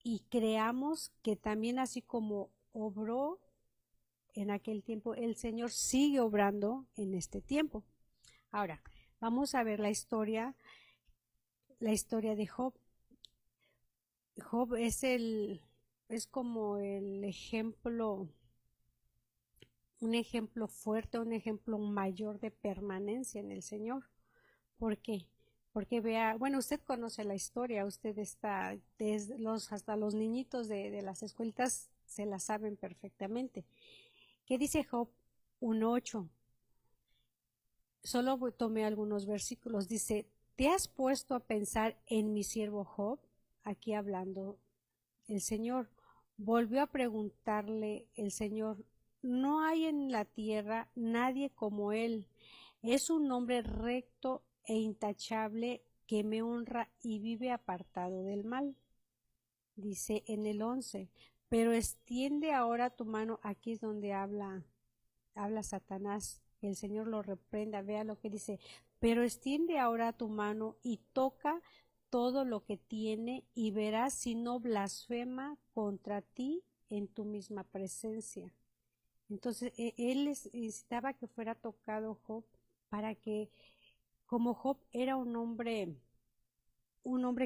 Speaker 3: y creamos que también así como obró en aquel tiempo, el Señor sigue obrando en este tiempo. Ahora, vamos a ver la historia de Job. Job es como el ejemplo, un ejemplo fuerte, un ejemplo mayor de permanencia en el Señor. ¿Por qué? Porque bueno, usted conoce la historia, usted está, hasta los niñitos de las escuelitas se la saben perfectamente. ¿Qué dice Job 1:8? Solo tomé algunos versículos. Dice, ¿te has puesto a pensar en mi siervo Job? Aquí hablando el Señor. Volvió a preguntarle el Señor, no hay en la tierra nadie como él. Es un hombre recto e intachable que me honra y vive apartado del mal. Dice en el 11, pero extiende ahora tu mano. Aquí es donde habla Satanás. El Señor lo reprenda. Vea lo que dice, pero extiende ahora tu mano y toca todo lo que tiene y verás si no blasfema contra ti en tu misma presencia. Entonces él necesitaba que fuera tocado Job para que, como Job era un hombre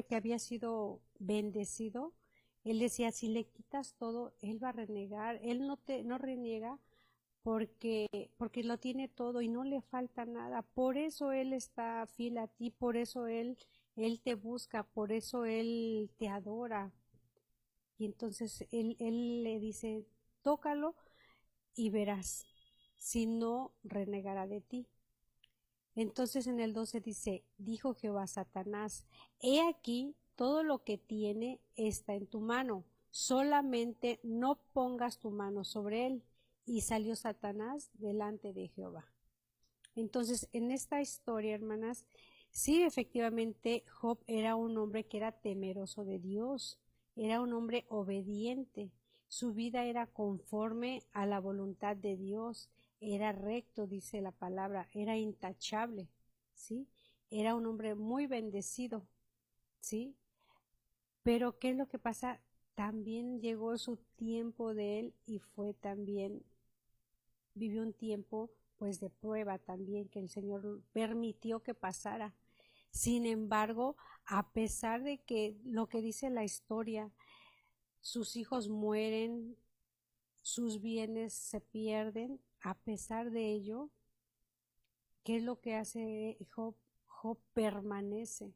Speaker 3: que había sido bendecido, él decía, si le quitas todo, él va a renegar. Él no reniega porque lo tiene todo y no le falta nada. Por eso él está fiel a ti, por eso él te busca, por eso él te adora. Y entonces él le dice, tócalo y verás, si no renegará de ti. Entonces en el 12 dice, dijo Jehová a Satanás, he aquí todo lo que tiene está en tu mano, solamente no pongas tu mano sobre él. Y salió Satanás delante de Jehová. Entonces en esta historia, hermanas, sí, efectivamente Job era un hombre que era temeroso de Dios, era un hombre obediente, su vida era conforme a la voluntad de Dios, era recto, dice la palabra, era intachable, ¿sí? Era un hombre muy bendecido, ¿sí? Pero ¿qué es lo que pasa? También llegó su tiempo de él y fue también, vivió un tiempo pues de prueba también que el Señor permitió que pasara. Sin embargo, a pesar de que lo que dice la historia, sus hijos mueren, sus bienes se pierden, a pesar de ello, ¿qué es lo que hace Job? Job permanece.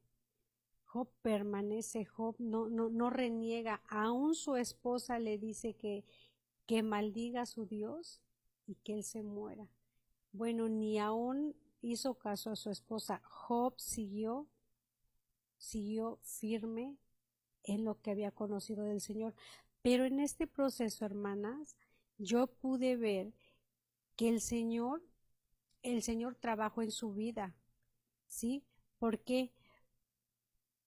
Speaker 3: Job permanece, Job no reniega. Aún su esposa le dice que maldiga a su Dios y que él se muera. Bueno, ni aún hizo caso a su esposa. Job siguió firme en lo que había conocido del Señor. Pero en este proceso, hermanas, yo pude ver que el Señor trabajó en su vida, ¿sí? ¿Por qué?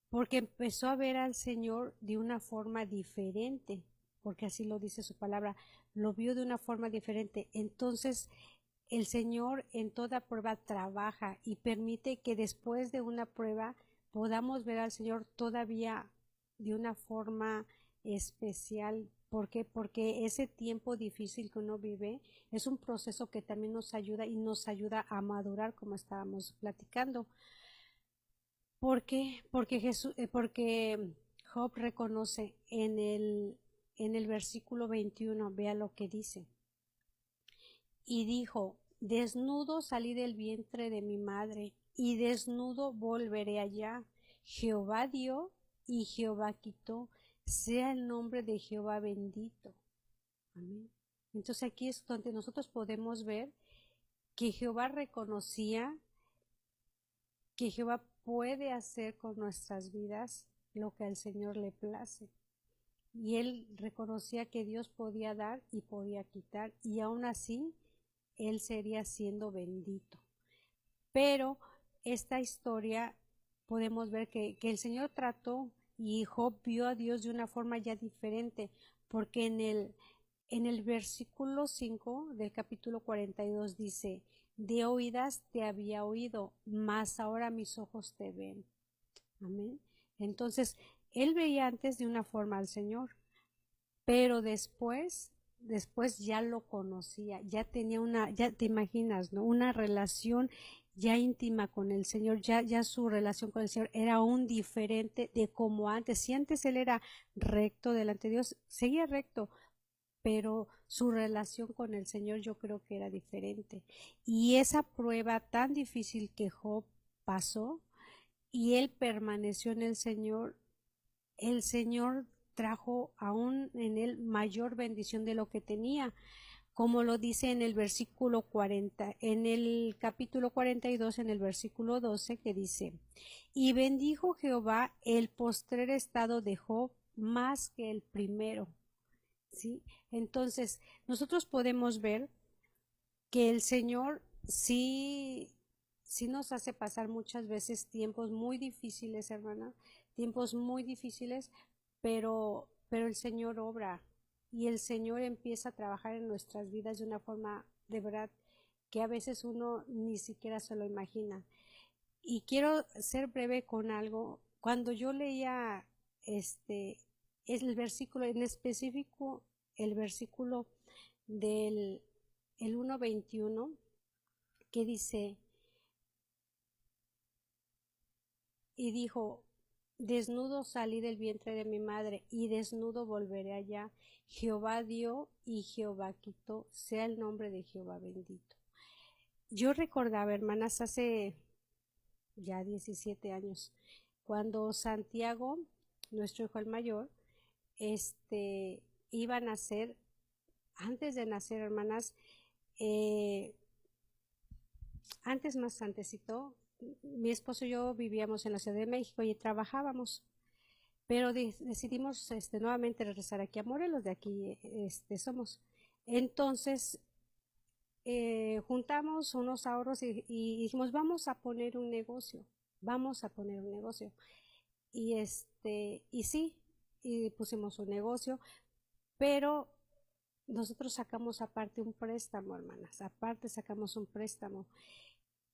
Speaker 3: Porque empezó a ver al Señor de una forma diferente, porque así lo dice su palabra, lo vio de una forma diferente. Entonces, el Señor en toda prueba trabaja y permite que después de una prueba podamos ver al Señor todavía de una forma especial. ¿Por qué? Porque ese tiempo difícil que uno vive es un proceso que también nos ayuda y nos ayuda a madurar, como estábamos platicando. ¿Por qué? Porque Job reconoce en el versículo 21, vea lo que dice. Y dijo, desnudo salí del vientre de mi madre, y desnudo volveré allá. Jehová dio y Jehová quitó, sea el nombre de Jehová bendito. Amén. Entonces aquí es donde nosotros podemos ver que Jehová reconocía que Jehová puede hacer con nuestras vidas lo que al Señor le place. Y él reconocía que Dios podía dar y podía quitar, y aún así él sería siendo bendito. Pero esta historia podemos ver que el Señor trató y Job vio a Dios de una forma ya diferente, porque en el versículo 5 del capítulo 42 dice, de oídas te había oído, mas ahora mis ojos te ven. Amén. Entonces, él veía antes de una forma al Señor, pero después ya lo conocía, ya tenía ya te imaginas, ¿no? Una relación ya íntima con el Señor, ya su relación con el Señor era aún diferente de como antes. Si antes él era recto delante de Dios, seguía recto, pero su relación con el Señor yo creo que era diferente. Y esa prueba tan difícil que Job pasó y él permaneció en el Señor trajo aún en él mayor bendición de lo que tenía, como lo dice en el versículo 40, en el capítulo 42, en el versículo 12, que dice, y bendijo Jehová el postrer estado de Job más que el primero. ¿sí? Entonces, nosotros podemos ver que el Señor sí nos hace pasar muchas veces tiempos muy difíciles, hermana, tiempos muy difíciles, pero el Señor obra y el Señor empieza a trabajar en nuestras vidas de una forma de verdad que a veces uno ni siquiera se lo imagina. Y quiero ser breve con algo. Cuando yo leía este el versículo en específico, el versículo del el 1:21 que dice, y dijo, desnudo salí del vientre de mi madre y desnudo volveré allá. Jehová dio y Jehová quitó, sea el nombre de Jehová bendito. Yo recordaba, hermanas, hace ya 17 años, cuando Santiago, nuestro hijo el mayor, iba a nacer, antes de nacer, hermanas, eh, más antesito, mi esposo y yo vivíamos en la Ciudad de México y trabajábamos, pero decidimos nuevamente regresar aquí a Morelos, de aquí somos. Entonces, juntamos unos ahorros y dijimos, vamos a poner un negocio. Y sí, y pusimos un negocio, pero nosotros sacamos aparte un préstamo, hermanas, aparte sacamos un préstamo.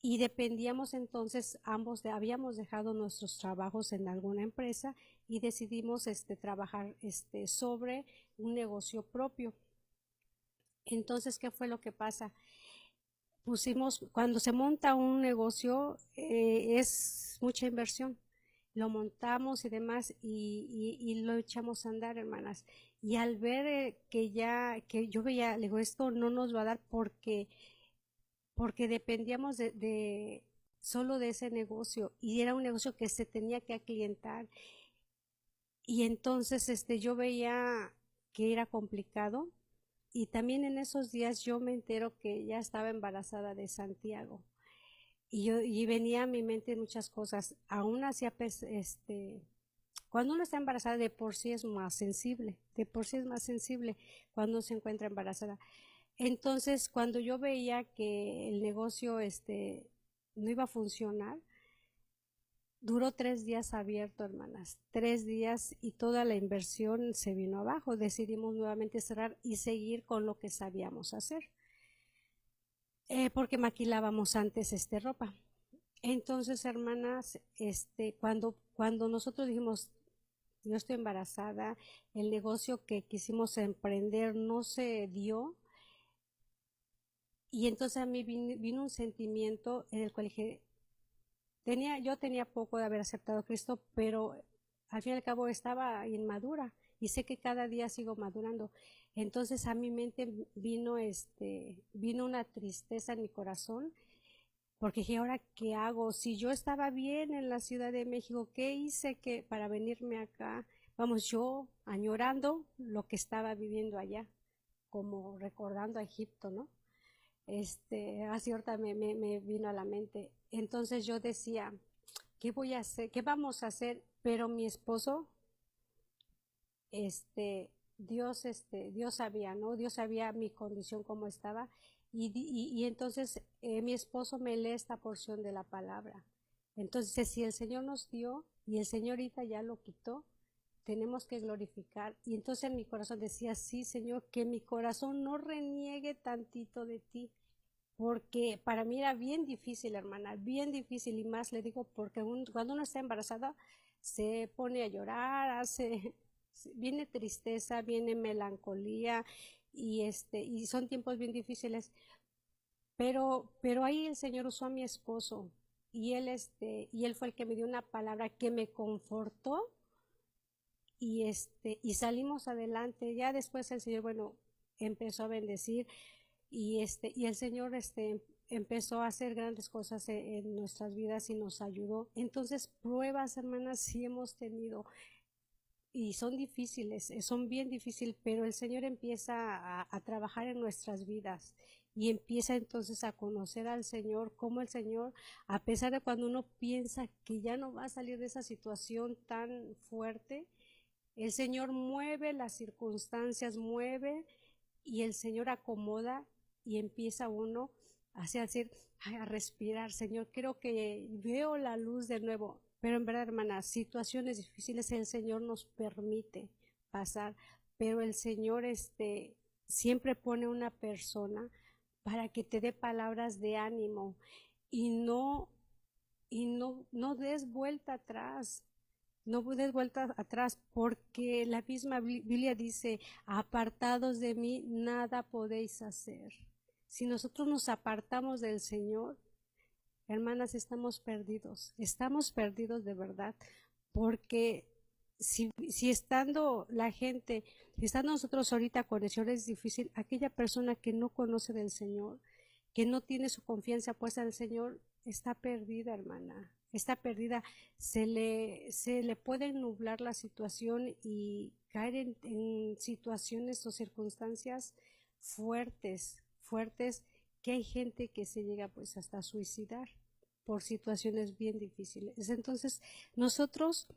Speaker 3: Y dependíamos entonces, habíamos dejado nuestros trabajos en alguna empresa y decidimos trabajar sobre un negocio propio. Entonces, ¿qué fue lo que pasa? Cuando se monta un negocio, es mucha inversión. Lo montamos y demás y lo echamos a andar, hermanas. Y al ver que yo veía, le digo, esto no nos va a dar porque dependíamos solo de ese negocio y era un negocio que se tenía que aclientar. Y entonces yo veía que era complicado. Y también en esos días yo me entero que ya estaba embarazada de Santiago. Y venía a mi mente muchas cosas. Aún así, cuando uno está embarazada de por sí es más sensible, de por sí es más sensible cuando se encuentra embarazada. Entonces, cuando yo veía que el negocio no iba a funcionar, duró 3 días abierto, hermanas, 3 días y toda la inversión se vino abajo. Decidimos nuevamente cerrar y seguir con lo que sabíamos hacer, porque maquilábamos antes ropa. Entonces, hermanas, cuando nosotros dijimos, yo estoy embarazada, el negocio que quisimos emprender no se dio, y entonces a mí vino un sentimiento en el cual dije, yo tenía poco de haber aceptado a Cristo, pero al fin y al cabo estaba inmadura y sé que cada día sigo madurando. Entonces a mi mente vino una tristeza en mi corazón, porque dije, ¿ahora qué hago? Si yo estaba bien en la Ciudad de México, ¿qué hice para venirme acá? Vamos, yo añorando lo que estaba viviendo allá, como recordando a Egipto, ¿no? Así ahorita me vino a la mente. Entonces yo decía, ¿qué voy a hacer? ¿Qué vamos a hacer? Pero mi esposo, Dios sabía, ¿no? Dios sabía mi condición cómo estaba y entonces mi esposo me lee esta porción de la palabra. Entonces, si el Señor nos dio y el Señor ahorita ya lo quitó, tenemos que glorificar. Y entonces en mi corazón decía, sí, Señor, que mi corazón no reniegue tantito de ti, porque para mí era bien difícil, hermana, bien difícil, y más le digo porque cuando uno está embarazada se pone a llorar, viene tristeza, viene melancolía y son tiempos bien difíciles, pero ahí el Señor usó a mi esposo y él fue el que me dio una palabra que me confortó y salimos adelante. Ya después el Señor, bueno, empezó a bendecir y el Señor empezó a hacer grandes cosas en nuestras vidas y nos ayudó. Entonces, pruebas, hermanas, sí hemos tenido y son difíciles, son bien difíciles, pero el Señor empieza a trabajar en nuestras vidas y empieza entonces a conocer al Señor, como el Señor, a pesar de cuando uno piensa que ya no va a salir de esa situación tan fuerte, El Señor mueve las circunstancias, mueve y el Señor acomoda y empieza uno a decir, ay, a respirar. Señor, creo que veo la luz de nuevo. Pero en verdad, hermana, situaciones difíciles el Señor nos permite pasar, pero el Señor siempre pone una persona para que te dé palabras de ánimo y no des vuelta atrás. No des vuelta atrás, porque la misma Biblia dice, apartados de mí, nada podéis hacer. Si nosotros nos apartamos del Señor, hermanas, estamos perdidos de verdad, porque si estando la gente, si estando nosotros ahorita con es difícil, aquella persona que no conoce del Señor, que no tiene su confianza puesta en el Señor, está perdida, hermana, está perdida. Se le puede nublar la situación y caer en situaciones o circunstancias fuertes, que hay gente que se llega pues hasta a suicidar por situaciones bien difíciles. Entonces, nosotros,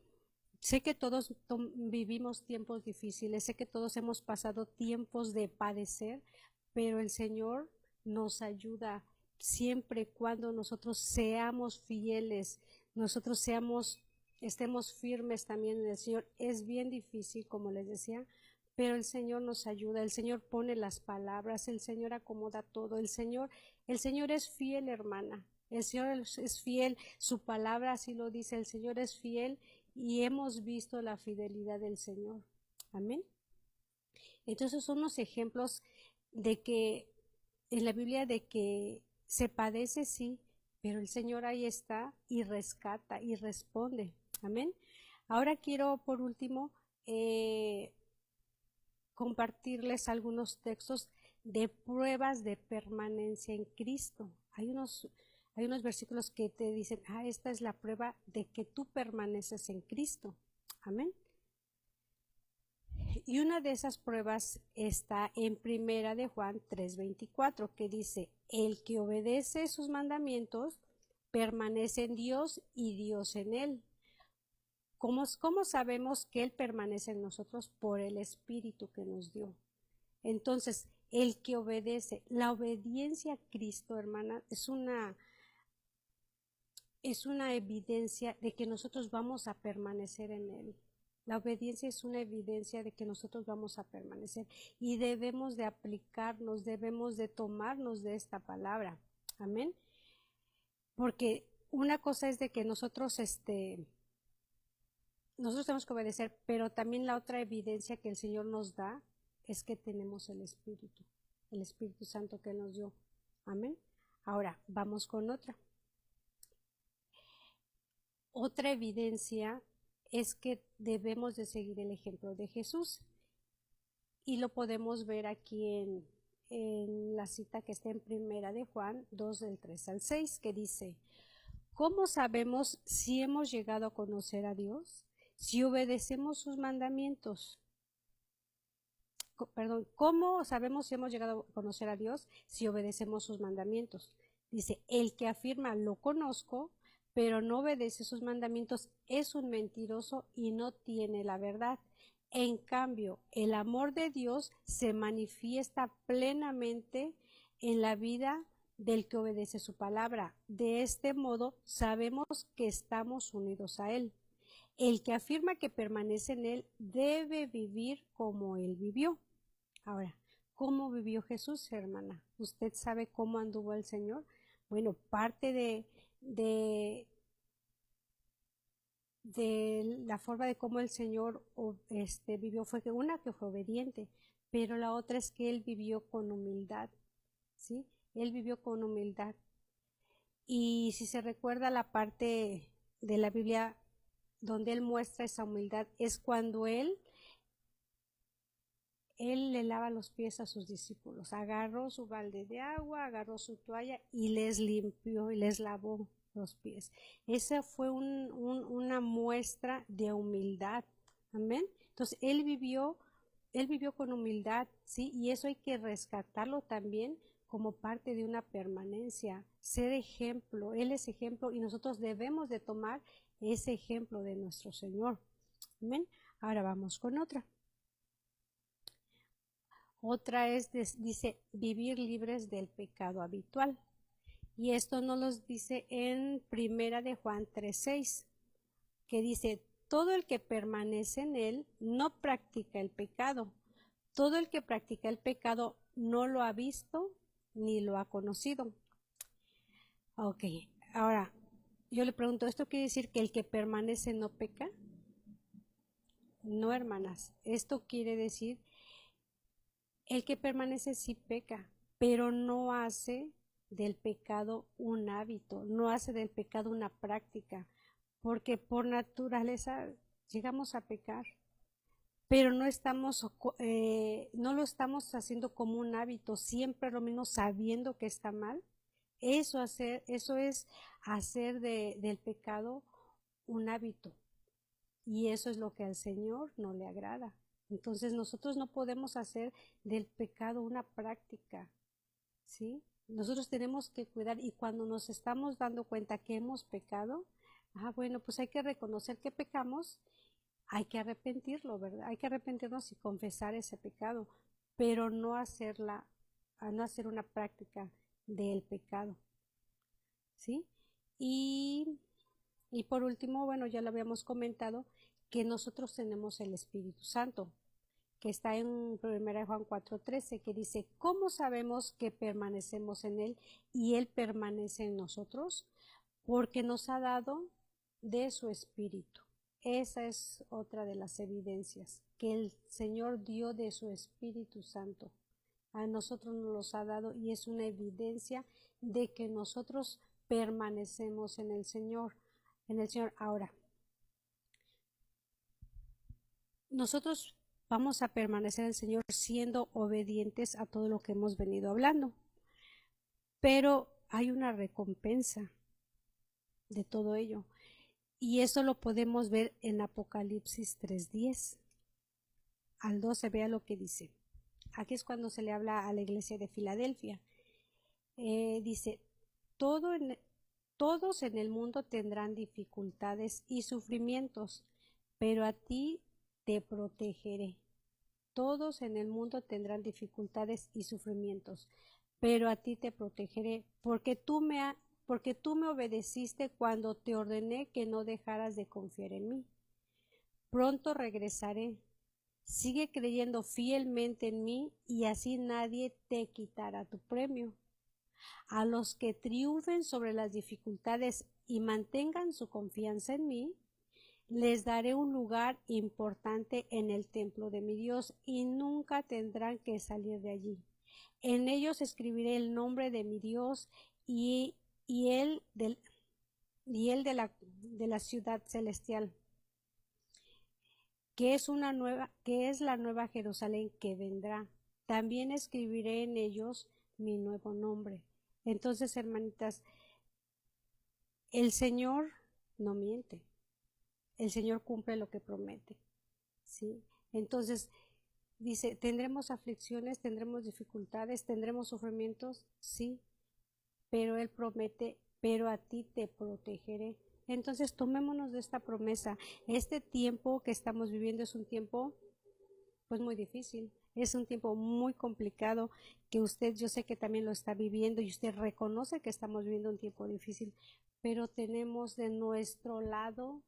Speaker 3: sé que todos vivimos tiempos difíciles, sé que todos hemos pasado tiempos de padecer, pero el Señor nos ayuda siempre y cuando nosotros seamos fieles, nosotros estemos firmes también en el Señor. Es bien difícil, como les decía, pero el Señor nos ayuda, el Señor pone las palabras, el Señor acomoda todo, el Señor es fiel, hermana, el Señor es fiel, su palabra así lo dice, el Señor es fiel y hemos visto la fidelidad del Señor. Amén. Entonces son unos ejemplos de que en la Biblia de que se padece, sí, pero el Señor ahí está y rescata y responde. Amén. Ahora quiero por último compartirles algunos textos de pruebas de permanencia en Cristo. Hay unos versículos que te dicen, esta es la prueba de que tú permaneces en Cristo. Amén. Y una de esas pruebas está en Primera de Juan 3:24, que dice, el que obedece sus mandamientos permanece en Dios y Dios en él. ¿Cómo sabemos que Él permanece en nosotros? Por el Espíritu que nos dio. Entonces, el que obedece, la obediencia a Cristo, hermana, es una evidencia de que nosotros vamos a permanecer en Él. La obediencia es una evidencia de que nosotros vamos a permanecer y debemos de aplicarnos, debemos de tomarnos de esta palabra. Amén. Porque una cosa es de que nosotros tenemos que obedecer, pero también la otra evidencia que el Señor nos da es que tenemos el Espíritu Santo que nos dio. Amén. Ahora, vamos con otra. Otra evidencia es que debemos de seguir el ejemplo de Jesús. Y lo podemos ver aquí en la cita que está en Primera de Juan 2, del 3 al 6, que dice, ¿cómo sabemos si hemos llegado a conocer a Dios? Si obedecemos sus mandamientos. ¿Cómo sabemos si hemos llegado a conocer a Dios? Si obedecemos sus mandamientos. Dice, el que afirma lo conozco, pero no obedece sus mandamientos es un mentiroso y no tiene la verdad. En cambio, el amor de Dios se manifiesta plenamente en la vida del que obedece su palabra. De este modo, sabemos que estamos unidos a Él. El que afirma que permanece en Él debe vivir como Él vivió. Ahora, ¿cómo vivió Jesús, hermana? ¿Usted sabe cómo anduvo el Señor? Bueno, parte de la forma de cómo el Señor vivió fue que fue obediente, pero la otra es que Él vivió con humildad, ¿sí? Él vivió con humildad. Y si se recuerda la parte de la Biblia donde Él muestra esa humildad, es cuando Él le lava los pies a sus discípulos, agarró su balde de agua, agarró su toalla y les limpió y les lavó los pies. Esa fue una muestra de humildad. Amén. Entonces, él vivió con humildad, ¿sí? Y eso hay que rescatarlo también como parte de una permanencia, ser ejemplo. Él es ejemplo y nosotros debemos de tomar ese ejemplo de nuestro Señor. Amén. Ahora vamos con otra. Otra es, dice, vivir libres del pecado habitual. Y esto nos lo dice en Primera de Juan 3:6, que dice, todo el que permanece en él no practica el pecado. Todo el que practica el pecado no lo ha visto ni lo ha conocido. Ok, ahora yo le pregunto, ¿esto quiere decir que el que permanece no peca? No, hermanas, esto quiere decir el que permanece sí peca, pero no hace del pecado un hábito, no hace del pecado una práctica, porque por naturaleza llegamos a pecar, pero no no lo estamos haciendo como un hábito, siempre lo mismo sabiendo que está mal. Eso es hacer del pecado un hábito, y eso es lo que al Señor no le agrada. Entonces nosotros no podemos hacer del pecado una práctica, ¿sí? Nosotros tenemos que cuidar, y cuando nos estamos dando cuenta que hemos pecado, bueno, pues hay que reconocer que pecamos, hay que arrepentirlo, ¿verdad? Hay que arrepentirnos y confesar ese pecado, pero no hacer una práctica del pecado, ¿sí? Y por último, bueno, ya lo habíamos comentado, que nosotros tenemos el Espíritu Santo, que está en 1 Juan 4:13, que dice, ¿cómo sabemos que permanecemos en Él y Él permanece en nosotros? Porque nos ha dado de su Espíritu. Esa es otra de las evidencias, que el Señor dio de su Espíritu Santo. A nosotros nos los ha dado, y es una evidencia de que nosotros permanecemos en el Señor. Ahora, nosotros vamos a permanecer en el Señor siendo obedientes a todo lo que hemos venido hablando, pero hay una recompensa de todo ello, y eso lo podemos ver en Apocalipsis 3:10 al 12. Vea lo que dice. Aquí es cuando se le habla a la iglesia de Filadelfia. Dice, todos en el mundo tendrán dificultades y sufrimientos, pero a ti te protegeré. Todos en el mundo tendrán dificultades y sufrimientos, pero a ti te protegeré, porque tú me obedeciste cuando te ordené que no dejaras de confiar en mí. Pronto regresaré. Sigue creyendo fielmente en mí, y así nadie te quitará tu premio. A los que triunfen sobre las dificultades y mantengan su confianza en mí, les daré un lugar importante en el templo de mi Dios, y nunca tendrán que salir de allí. En ellos escribiré el nombre de mi Dios y el de la ciudad celestial, que es la nueva Jerusalén que vendrá. También escribiré en ellos mi nuevo nombre. Entonces, hermanitas, el Señor no miente. El Señor cumple lo que promete, ¿sí? Entonces, dice, ¿tendremos aflicciones, tendremos dificultades, tendremos sufrimientos? Sí, pero Él promete, pero a ti te protegeré. Entonces, tomémonos de esta promesa. Este tiempo que estamos viviendo es un tiempo, pues, muy difícil. Es un tiempo muy complicado, que usted, yo sé que también lo está viviendo, y usted reconoce que estamos viviendo un tiempo difícil, pero tenemos de nuestro lado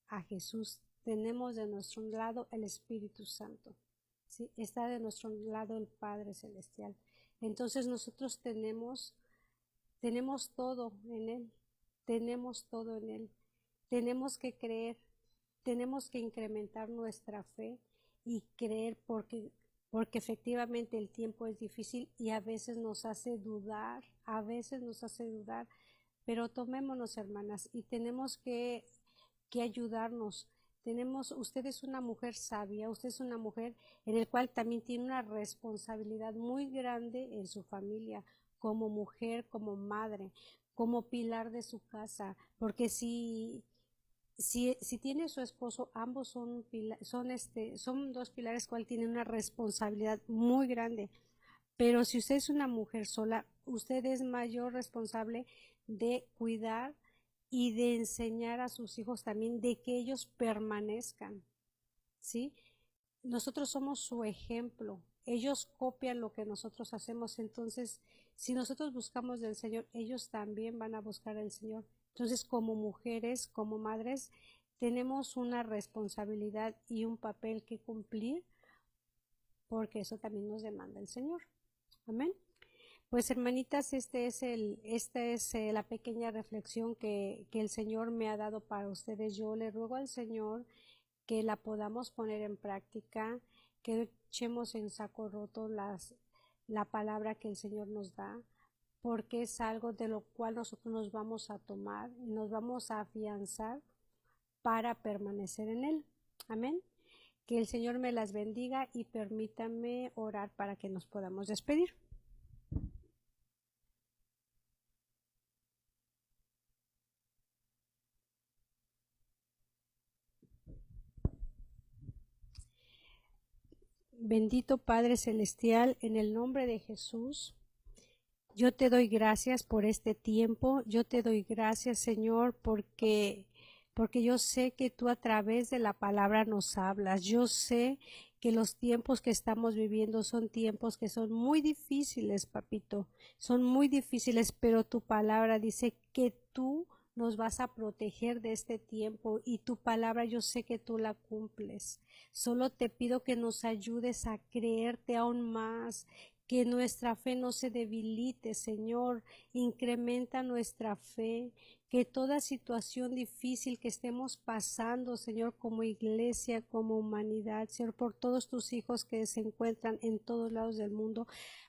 Speaker 3: a Jesús, tenemos de nuestro lado el Espíritu Santo, ¿sí? Está de nuestro lado el Padre Celestial. Entonces nosotros tenemos todo en Él, tenemos todo en Él. Tenemos que creer, tenemos que incrementar nuestra fe y creer, porque efectivamente el tiempo es difícil y a veces nos hace dudar, pero tomémonos, hermanas, y tenemos que ayudarnos. Usted es una mujer sabia, usted es una mujer en el cual también tiene una responsabilidad muy grande en su familia, como mujer, como madre, como pilar de su casa, porque si tiene su esposo, ambos son dos pilares cual tienen una responsabilidad muy grande. Pero si usted es una mujer sola, usted es mayor responsable de cuidar y de enseñar a sus hijos también, de que ellos permanezcan, ¿sí? Nosotros somos su ejemplo. Ellos copian lo que nosotros hacemos. Entonces, si nosotros buscamos del Señor, ellos también van a buscar al Señor. Entonces, como mujeres, como madres, tenemos una responsabilidad y un papel que cumplir, porque eso también nos demanda el Señor. Amén. Pues hermanitas, esta es la pequeña reflexión que el Señor me ha dado para ustedes. Yo le ruego al Señor que la podamos poner en práctica, que echemos en saco roto la palabra que el Señor nos da, porque es algo de lo cual nosotros nos vamos a tomar y nos vamos a afianzar para permanecer en Él. Amén. Que el Señor me las bendiga y permítame orar para que nos podamos despedir. Bendito Padre Celestial, en el nombre de Jesús, yo te doy gracias por este tiempo. Yo te doy gracias, Señor, porque yo sé que tú a través de la palabra nos hablas. Yo sé que los tiempos que estamos viviendo son tiempos que son muy difíciles, papito. Son muy difíciles, pero tu palabra dice que tú nos vas a proteger de este tiempo y tu palabra yo sé que tú la cumples. Solo te pido que nos ayudes a creerte aún más, que nuestra fe no se debilite, Señor. Incrementa nuestra fe, que toda situación difícil que estemos pasando, Señor, como iglesia, como humanidad, Señor, por todos tus hijos que se encuentran en todos lados del mundo,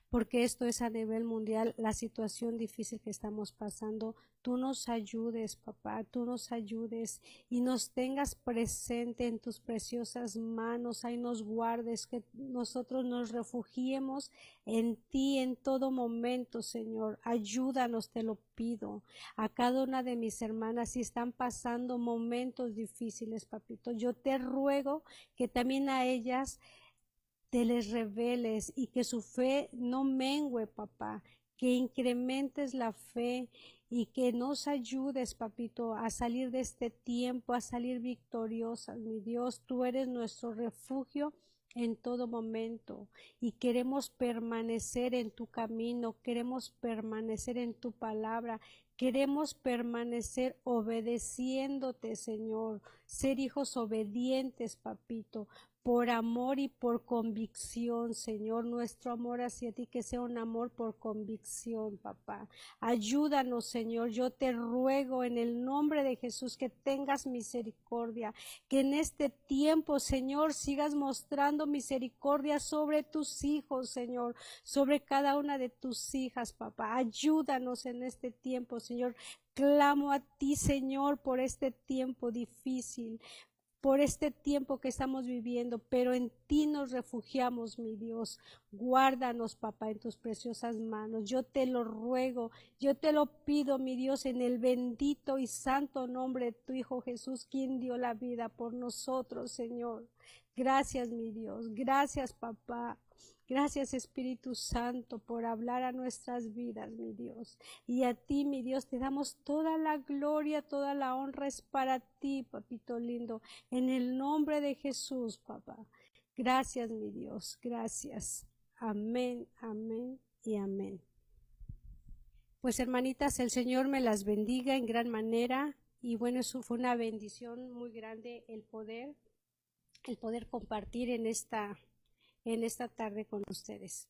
Speaker 3: porque esto es a nivel mundial, la situación difícil que estamos pasando. Tú nos ayudes, papá, tú nos ayudes y nos tengas presente en tus preciosas manos, ahí nos guardes, que nosotros nos refugiemos en ti en todo momento, Señor. Ayúdanos, te lo pido. A cada una de mis hermanas, si están pasando momentos difíciles, papito, yo te ruego que también a ellas te les reveles y que su fe no mengüe, papá, que incrementes la fe y que nos ayudes, papito, a salir de este tiempo, a salir victoriosas, mi Dios. Tú eres nuestro refugio en todo momento y queremos permanecer en tu camino, queremos permanecer en tu palabra, queremos permanecer obedeciéndote, Señor, ser hijos obedientes, papito, por amor y por convicción, Señor, nuestro amor hacia ti, que sea un amor por convicción, papá. Ayúdanos, Señor, yo te ruego en el nombre de Jesús que tengas misericordia, que en este tiempo, Señor, sigas mostrando misericordia sobre tus hijos, Señor, sobre cada una de tus hijas, papá. Ayúdanos en este tiempo, Señor. Clamo a ti, Señor, por este tiempo difícil, por este tiempo que estamos viviendo, pero en ti nos refugiamos, mi Dios. Guárdanos, papá, en tus preciosas manos. Yo te lo ruego, yo te lo pido, mi Dios, en el bendito y santo nombre de tu Hijo Jesús, quien dio la vida por nosotros, Señor. Gracias, mi Dios. Gracias, papá. Gracias, Espíritu Santo, por hablar a nuestras vidas, mi Dios. Y a ti, mi Dios, te damos toda la gloria, toda la honra es para ti, papito lindo. En el nombre de Jesús, papá. Gracias, mi Dios. Gracias. Amén, amén y amén. Pues hermanitas, el Señor me las bendiga en gran manera. Y bueno, eso fue una bendición muy grande el poder compartir en esta tarde con ustedes.